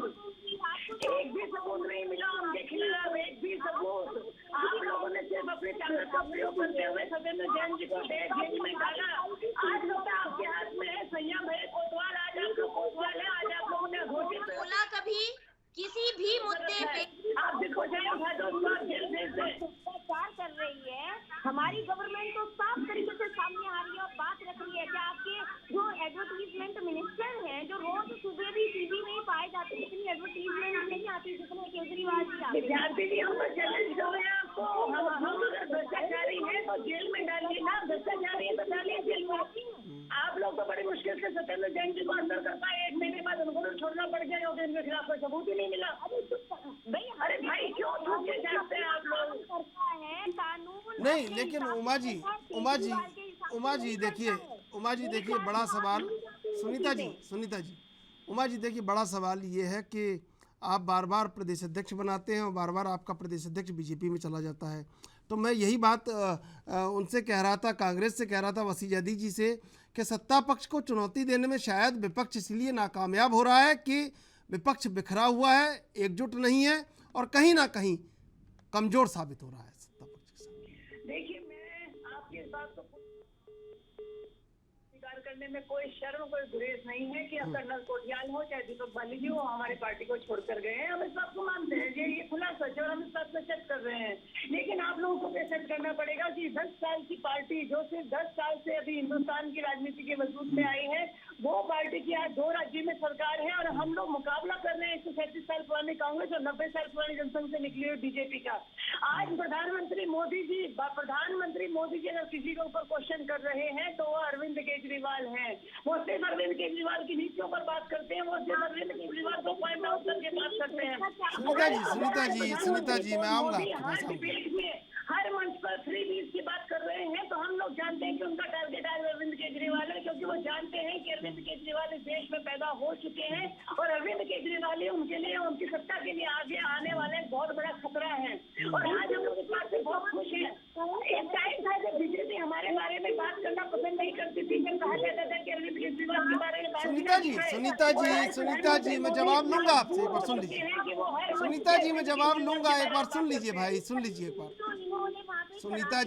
एक भी सबूत नहीं मिला उनके खिलाफ, एक भी सबूत। आप लोगों ने सिर्फ अपनी ताकत का प्रयोग करते हुए सत्येंद्र जैन जी को जेल में डाला। आज लोग आपके हाथ में है, संयम है, कोतवाल आज आपका कोतवाल है। आज आप लोगों ने घोषित बोला कभी किसी भी मुद्दे पे आप जिसको जेल कर रही है। हमारी गवर्नमेंट तो साफ तरीके से सामने आ रही है और बात रख रही है कि आपके जो एडवर्टीजमेंट मिनिस्टर हैं, जो रोज सुबह भी टीवी में पाए जाते हैं, इतनी एडवर्टीजमेंट नहीं आती जितने केजरीवाल जी आते हैं। चैलेंज कर रहे हैं आपको, हम अगर भ्रष्टाचारी है तो जेल में डालिए ना, भ्रष्टाचारी है तो डालिए जेल में। आप लोग तो बड़ी मुश्किल से सत्येंद्र जैन जी को अंदर कर पाए, 1 महीने बाद उनको तो छोड़ना पड़ गया क्योंकि इनके खिलाफ कोई सबूत ही नहीं मिला। अरे भाई क्यों झूठे जाते हैं आप लोग? नहीं, लेकिन उमा जी देखिए बड़ा सवाल। सुनीता जी उमा जी देखिए बड़ा सवाल ये है कि आप बार बार प्रदेश अध्यक्ष बनाते हैं और बार बार आपका प्रदेश अध्यक्ष बीजेपी में चला जाता है। तो मैं यही बात उनसे कह रहा था, कांग्रेस से कह रहा था, वसीजादी जी से, कि सत्ता पक्ष को चुनौती देने में शायद विपक्ष इसलिए नाकामयाब हो रहा है कि विपक्ष बिखरा हुआ है, एकजुट नहीं है और कहीं ना कहीं कमजोर साबित हो रहा है सत्ता पक्ष के साथ। देखिए, मैं आपकी इस बात को स्वीकार करने में कोई शर्म, कोई गुरेज नहीं है कि अब कर्नल कोटियाल हो चाहे दीपक बाली जी हो, हमारे पार्टी को छोड़कर गए हैं। हम इस बात को मानते हैं, ये खुला सच है और हम इस बात को एक्सेप्ट कर रहे हैं। लेकिन आप लोगों को एक्सेप्ट करना पड़ेगा कि 10 साल की पार्टी जो सिर्फ 10 साल से अभी हिंदुस्तान की राजनीति के वजूद में आई है, वो पार्टी की आज 2 राज्य में सरकार है और हम लोग मुकाबला कर रहे हैं 137 साल पुरानी कांग्रेस और 90 साल पुरानी जनसंघ से निकली हुई बीजेपी का। आज प्रधानमंत्री मोदी जी अगर किसी के ऊपर क्वेश्चन कर रहे हैं तो वो अरविंद केजरीवाल हैं। वो सिर्फ अरविंद केजरीवाल की नीतियों पर बात करते हैं, वो सिर्फ अरविंद केजरीवाल को पॉइंट आउट करके बात करते हैं। सुनीता जी मैं आऊंगा। हर मंच पर फ्री बीज की बात कर रहे हैं, तो हम लोग जानते हैं कि उनका टारगेट आज अरविंद केजरीवाल है, क्योंकि वो जानते हैं कि अरविंद केजरीवाल इस देश में पैदा हो चुके हैं और अरविंद केजरीवाल ही उनके लिए, उनकी सत्ता के लिए आगे आने वाले बहुत बड़ा खतरा है। और आज हम लोग इस बात से बहुत खुश हैं। एक टाइम था जब बीजेपी हमारे बारे में बात करना पसंद नहीं करती थी, जब कहा जाता था कि अरविंद केजरीवाल के बारे में बात सुनीता जी मैं जवाब लूंगा आपसे, एक बार सुन लीजिए। सुनीता जी मैं जवाब लूंगा, एक बार सुन लीजिए भाई, सुन लीजिए एक बार। सुनीता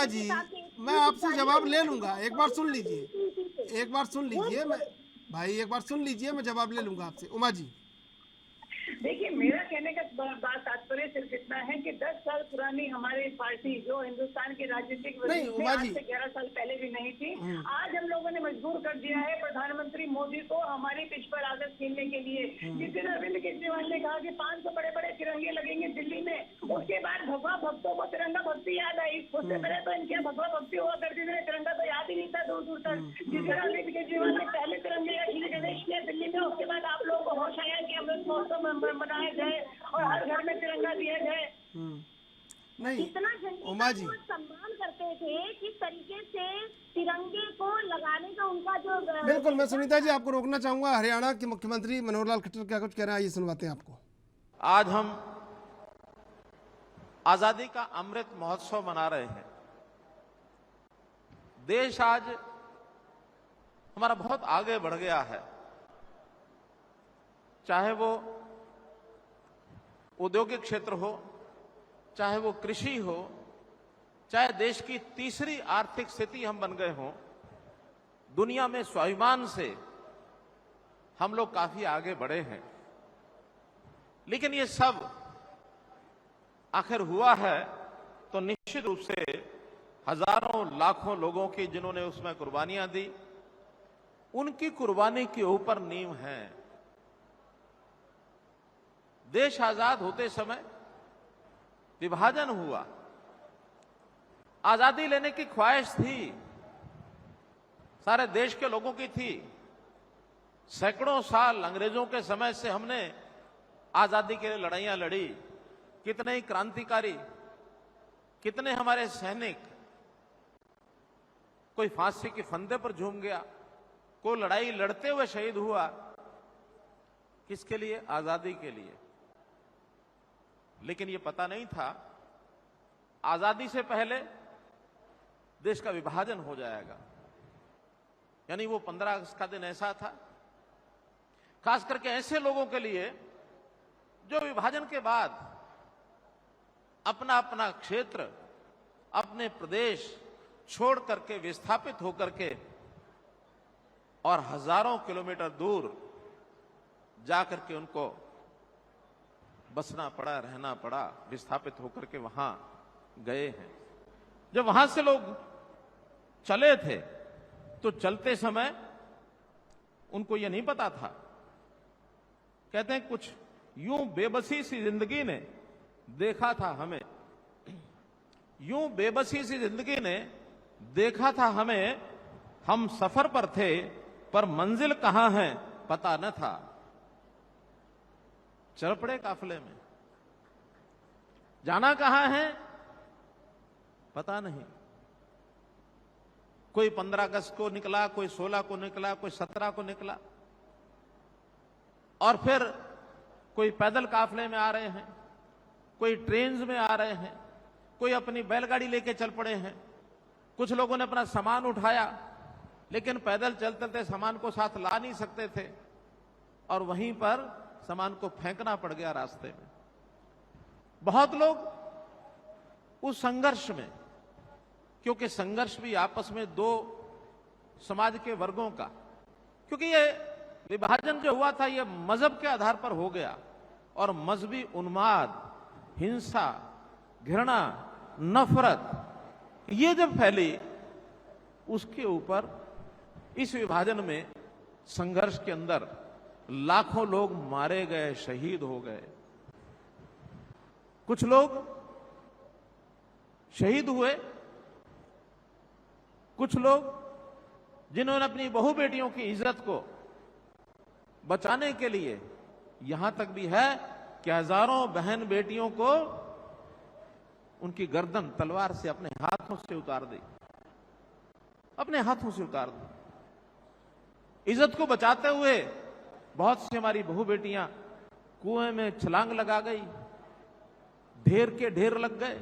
जी मैं आपसे जवाब ले लूंगा, एक बार सुन लीजिए, एक बार सुन लीजिए, मैं भाई एक बार सुन लीजिए, मैं जवाब ले लूंगा आपसे। उमा जी देखिए, मेरा कहने का बात तात्पर्य सिर्फ इतना है कि 10 साल पुरानी हमारी पार्टी जो हिंदुस्तान की राजनीतिक नहीं, उमा जी 11 साल पहले भी नहीं थी, आज हम लोगों ने मजबूर कर दिया है प्रधानमंत्री मोदी को हमारी पिच पर आदत खेलने के लिए। जिस दिन अरविंद केजरीवाल ने कहा कि 500 बड़े बड़े तिरंगे लगेंगे दिल्ली में, उसके बाद भगवा भक्तों को तिरंगा भक्ति याद आई। उससे पहले तो इनके भगवा भक्ति हुआ करती थी, तिरंगा तो याद ही नहीं था दूर दूर तक। जिस दिन अरविंद केजरीवाल ने पहले तिरंगे का गणेश किया दिल्ली में, उसके बाद आप लोगों को होश आया कि अमृत महोत्सव मनाया जाए और हर घर में तिरंगा दिया जाए। नहीं, उमा जी सम्मान करते थे, किस तरीके से तिरंगे को लगाने का उनका जो बिल्कुल। मैं सुनीता जी आपको रोकना चाहूंगा, हरियाणा के मुख्यमंत्री मनोहर लाल खट्टर क्या कुछ कह रहे हैं, ये सुनवाते हैं आपको। आज हम आजादी का अमृत महोत्सव मना रहे हैं। देश आज हमारा बहुत आगे बढ़ गया है, चाहे वो औद्योगिक क्षेत्र हो, चाहे वो कृषि हो, चाहे देश की तीसरी आर्थिक स्थिति हम बन गए हों, दुनिया में स्वाभिमान से हम लोग काफी आगे बढ़े हैं। लेकिन ये सब आखिर हुआ है तो निश्चित रूप से हजारों लाखों लोगों की जिन्होंने उसमें कुर्बानियां दी, उनकी कुर्बानी के ऊपर नींव है। देश आजाद होते समय विभाजन हुआ, आजादी लेने की ख्वाहिश थी, सारे देश के लोगों की थी। सैकड़ों साल अंग्रेजों के समय से हमने आजादी के लिए लड़ाइयां लड़ी। कितने ही क्रांतिकारी, कितने हमारे सैनिक, कोई फांसी के फंदे पर झूम गया, कोई लड़ाई लड़ते हुए शहीद हुआ। किसके लिए? आजादी के लिए। लेकिन ये पता नहीं था आजादी से पहले देश का विभाजन हो जाएगा। यानी वो 15 अगस्त का दिन ऐसा था, खास करके ऐसे लोगों के लिए जो विभाजन के बाद अपना अपना क्षेत्र, अपने प्रदेश छोड़ करके, विस्थापित होकर के और हजारों किलोमीटर दूर जाकर के उनको बसना पड़ा, रहना पड़ा, विस्थापित होकर के वहां गए हैं। जब वहां से लोग चले थे तो चलते समय उनको यह नहीं पता था, कहते हैं कुछ यूं बेबसी सी जिंदगी ने देखा था हमें, यूं बेबसी सी जिंदगी ने देखा था हमें, हम सफर पर थे पर मंजिल कहां है पता न था। चल पड़े काफिले में, जाना कहां है पता नहीं। कोई 15 अगस्त को निकला, कोई 16 को निकला, कोई 17 को निकला, और फिर कोई पैदल काफिले में आ रहे हैं, कोई ट्रेन में आ रहे हैं, कोई अपनी बैलगाड़ी लेके चल पड़े हैं। कुछ लोगों ने अपना सामान उठाया, लेकिन पैदल चलते चलते सामान को साथ ला नहीं सकते थे और वहीं पर सामान को फेंकना पड़ गया रास्ते में। बहुत लोग उस संघर्ष में, क्योंकि संघर्ष भी आपस में दो समाज के वर्गों का, क्योंकि ये विभाजन जो हुआ था ये मजहब के आधार पर हो गया और मजहबी उन्माद, हिंसा, घृणा, नफरत ये जब फैली, उसके ऊपर इस विभाजन में, संघर्ष के अंदर लाखों लोग मारे गए, शहीद हो गए। कुछ लोग शहीद हुए, कुछ लोग जिन्होंने अपनी बहू बेटियों की इज्जत को बचाने के लिए, यहां तक भी है कि हजारों बहन बेटियों को उनकी गर्दन तलवार से अपने हाथों से उतार दी, अपने हाथों से उतार दी। इज्जत को बचाते हुए बहुत सी हमारी बहू बेटियां कुएं में छलांग लगा गई, ढेर के ढेर लग गए।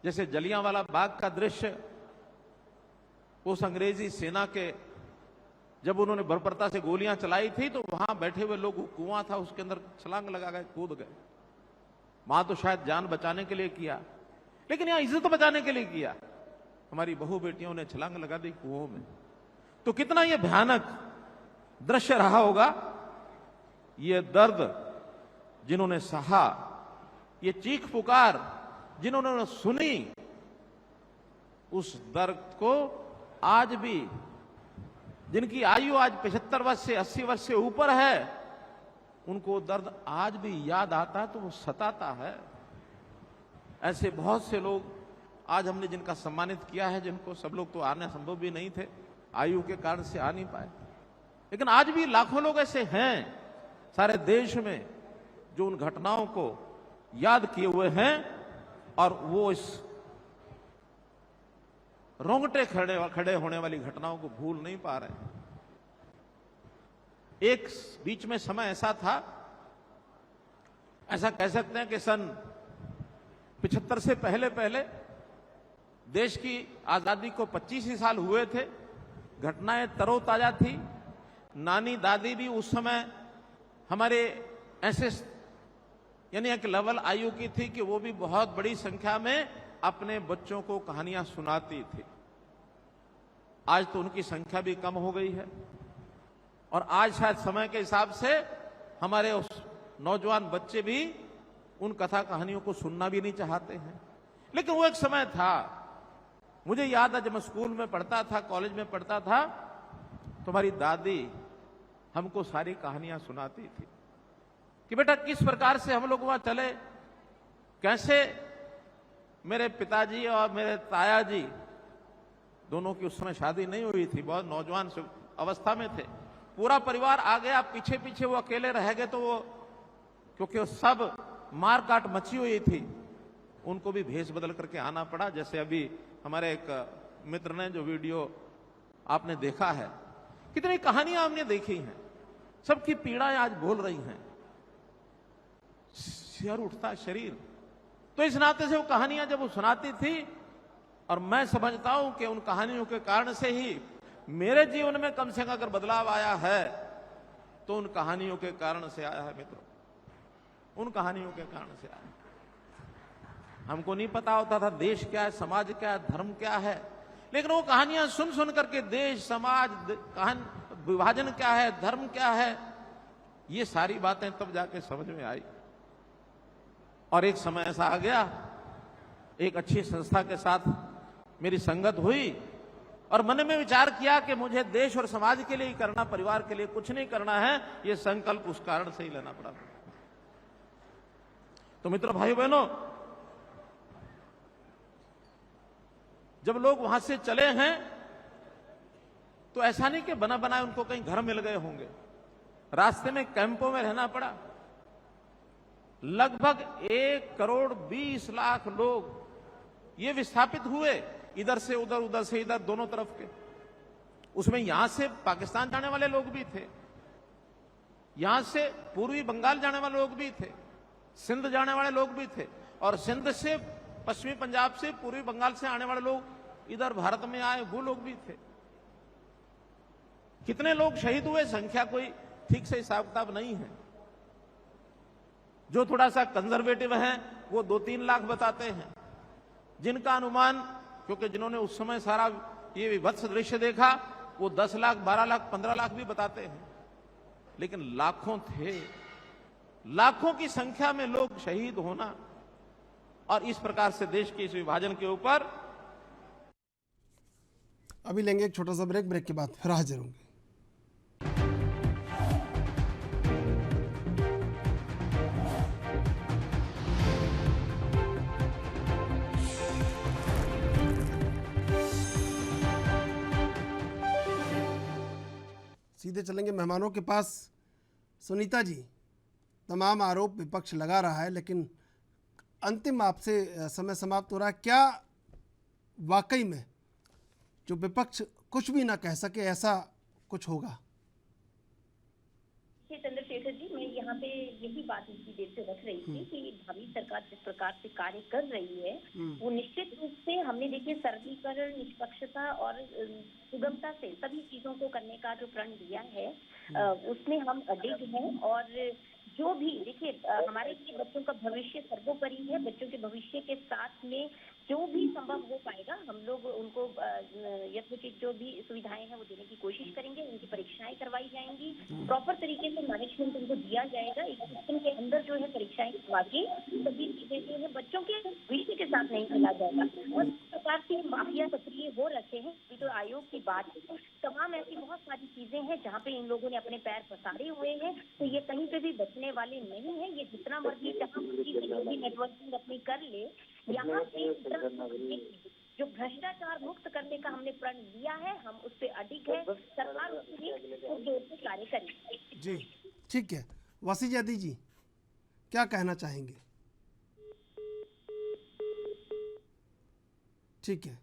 जैसे जलियांवाला बाग का दृश्य, उस अंग्रेजी सेना के जब उन्होंने बर्बरता से गोलियां चलाई थी तो वहां बैठे हुए लोग, कुआं था उसके अंदर छलांग लगा गए, कूद गए। वहां तो शायद जान बचाने के लिए किया, लेकिन यहां इज्जत बचाने के लिए किया। हमारी बहू बेटियों ने छलांग लगा दी कुओं में। तो कितना यह भयानक दृश्य रहा होगा। ये दर्द जिन्होंने सहा, ये चीख पुकार जिन्होंने सुनी, उस दर्द को आज भी, जिनकी आयु आज 75 वर्ष से 80 वर्ष से ऊपर है, उनको दर्द आज भी याद आता है तो वो सताता है। ऐसे बहुत से लोग आज हमने जिनका सम्मानित किया है, जिनको सब लोग तो आने संभव भी नहीं थे, आयु के कारण से आ नहीं पाए, लेकिन आज भी लाखों लोग ऐसे हैं सारे देश में जो उन घटनाओं को याद किए हुए हैं और वो इस रोंगटे खड़े होने वाली घटनाओं को भूल नहीं पा रहे हैं। एक बीच में समय ऐसा था, ऐसा कह सकते हैं कि सन 75 से पहले देश की आजादी को 25 ही साल हुए थे। घटनाएं तरोताजा थी। नानी दादी भी उस समय हमारे ऐसे यानी एक लेवल आयु की थी कि वो भी बहुत बड़ी संख्या में अपने बच्चों को कहानियां सुनाती थी। आज तो उनकी संख्या भी कम हो गई है और आज शायद समय के हिसाब से हमारे उस नौजवान बच्चे भी उन कथा कहानियों को सुनना भी नहीं चाहते हैं। लेकिन वो एक समय था, मुझे याद है जब मैं स्कूल में पढ़ता था, कॉलेज में पढ़ता था, तो हमारी दादी हमको सारी कहानियां सुनाती थी कि बेटा किस प्रकार से हम लोग वहां चले, कैसे मेरे पिताजी और मेरे ताया जी दोनों की उस समय शादी नहीं हुई थी, बहुत नौजवान अवस्था में थे, पूरा परिवार आ गया, पीछे पीछे वो अकेले रह गए। तो वो क्योंकि वो सब मार काट मची हुई थी, उनको भी भेष बदल करके आना पड़ा। जैसे अभी हमारे एक मित्र ने जो वीडियो आपने देखा है, कितनी कहानियां हमने देखी हैं, सबकी पीड़ाएं आज बोल रही हैं, सिर उठता शरीर। तो इस नाते से वो कहानियां जब वो सुनाती थी, और मैं समझता हूं कि उन कहानियों के कारण से ही मेरे जीवन में कम से कम अगर बदलाव आया है तो उन कहानियों के कारण से आया है मित्रों, उन कहानियों के कारण से आया। हमको नहीं पता होता था देश क्या है, समाज क्या है, धर्म क्या है, लेकिन वो कहानियां सुन सुन करके देश, समाज, विभाजन क्या है, धर्म क्या है, ये सारी बातें तब जाके समझ में आई। और एक समय ऐसा आ गया, एक अच्छी संस्था के साथ मेरी संगत हुई और मन में विचार किया कि मुझे देश और समाज के लिए ही करना, परिवार के लिए कुछ नहीं करना है। ये संकल्प उस कारण से ही लेना पड़ा। तो मित्रों, भाइयों बहनों, जब लोग वहां से चले हैं तो ऐसा नहीं कि बना बनाए उनको कहीं घर मिल गए होंगे, रास्ते में कैंपों में रहना पड़ा। लगभग 1,20,00,000 लोग ये विस्थापित हुए, इधर से उधर, उधर से इधर, दोनों तरफ के। उसमें यहां से पाकिस्तान जाने वाले लोग भी थे, यहां से पूर्वी बंगाल जाने वाले लोग भी थे, सिंध जाने वाले लोग भी थे, और सिंध से, पश्चिमी पंजाब से, पूर्वी बंगाल से आने वाले लोग इधर भारत में आए, वो लोग भी थे। कितने लोग शहीद हुए, संख्या कोई ठीक से हिसाब किताब नहीं है। जो थोड़ा सा कंजर्वेटिव है वो 2-3 लाख बताते हैं, जिनका अनुमान, क्योंकि जिन्होंने उस समय सारा ये विभत्स दृश्य देखा, वो 10 लाख, 12 लाख, 15 लाख भी बताते हैं। लेकिन लाखों थे, लाखों की संख्या में लोग शहीद होना, और इस प्रकार से देश के इस विभाजन के ऊपर। अभी लेंगे एक छोटा सा ब्रेक के बाद फिर हाजिर होंगे। सीधे चलेंगे मेहमानों के पास। सुनीता जी, तमाम आरोप विपक्ष लगा रहा है, लेकिन अंतिम आपसे समय समाप्त हो रहा है, क्या वाकई में जो विपक्ष कुछ भी ना कह सके ऐसा कुछ होगा? चंद्रशेखर जी, मैं यहाँ पे यही बात इतनी देर से रख रही थी कि भावी सरकार जिस प्रकार से कार्य कर रही है वो निश्चित रूप से हमने देखिए सरलीकरण, निष्पक्षता और सुगमता से सभी चीजों को करने का जो प्रण लिया है उसमें हम अडिग हैं। और जो भी देखिए हमारे लिए बच्चों का भविष्य सर्वोपरि है। बच्चों के भविष्य के साथ में जो भी संभव हो पाएगा हम लोग उनको यथोचित जो भी सुविधाएं हैं वो देने की कोशिश करेंगे। उनकी परीक्षाएं करवाई जाएंगी, प्रॉपर तरीके से मैनेजमेंट उनको दिया जाएगा। एक सिस्टम के अंदर जो है परीक्षाएं करवा के सभी चीजें जो है बच्चों के भविष्य के साथ नहीं खेला जाएगा। और इस प्रकार से माफिया सक्रिय हो रखे हैं तो आयोग की बात है, तमाम ऐसी बहुत सारी चीजें हैं जहाँ पे इन लोगों ने अपने पैर पसारे हुए हैं। तो ये कहीं पे भी बचने वाले नहीं है। ये जितना मर्जी जहाँ मर्जी नेटवर्किंग अपनी कर ले, यहाँ पे जो भ्रष्टाचार मुक्त करने का हमने प्रण लिया है हम उस पर अडिग है। सरकार उसमें जोर से कार्य करेगी। जी ठीक है। वसीजादी जी क्या कहना चाहेंगे? ठीक है।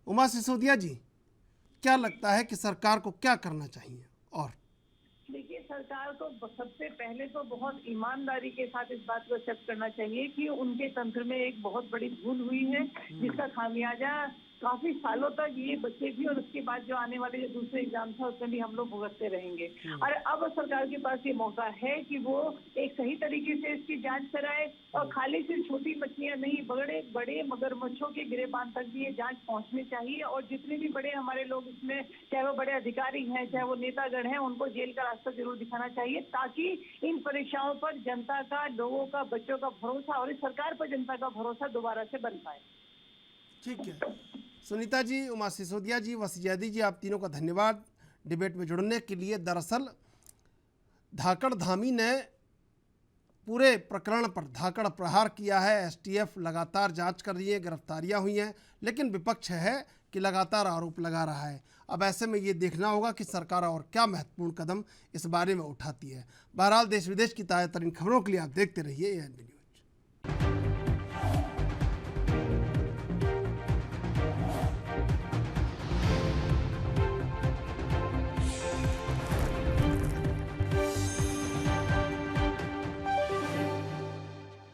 उमा सिसोदिया जी, क्या लगता है कि सरकार को क्या करना चाहिए? और देखिए, सरकार को सबसे पहले तो बहुत ईमानदारी के साथ इस बात को एक्सेप्ट करना चाहिए कि उनके तंत्र में एक बहुत बड़ी भूल हुई है जिसका खामियाजा काफी सालों तक ये बच्चे भी और उसके बाद जो आने वाले जो दूसरे एग्जाम था उसमें भी हम लोग भुगतते रहेंगे। और अब सरकार के पास ये मौका है कि वो एक सही तरीके से इसकी जांच कराए और खाली सिर्फ छोटी मछलियां नहीं, बड़े बड़े मगरमच्छों के गिरेबान तक भी ये जांच पहुंचनी चाहिए। और जितने भी बड़े हमारे लोग इसमें, चाहे वो बड़े अधिकारी हैं चाहे वो नेतागण हैं, उनको जेल का रास्ता जरूर दिखाना चाहिए ताकि इन परीक्षाओं पर जनता का, लोगों का, बच्चों का भरोसा और इस सरकार पर जनता का भरोसा दोबारा से बन पाए। ठीक है। सुनीता जी, उमा सिसोदिया जी, वसीजादी जी, आप तीनों का धन्यवाद डिबेट में जुड़ने के लिए। दरअसल धाकड़ धामी ने पूरे प्रकरण पर धाकड़ प्रहार किया है। एसटीएफ लगातार जांच कर रही है, गिरफ्तारियां हुई हैं, लेकिन विपक्ष है कि लगातार आरोप लगा रहा है। अब ऐसे में ये देखना होगा कि सरकार और क्या महत्वपूर्ण कदम इस बारे में उठाती है। बहरहाल देश विदेश की ताज़ा तरीन खबरों के लिए आप देखते रहिए ANB न्यूज़।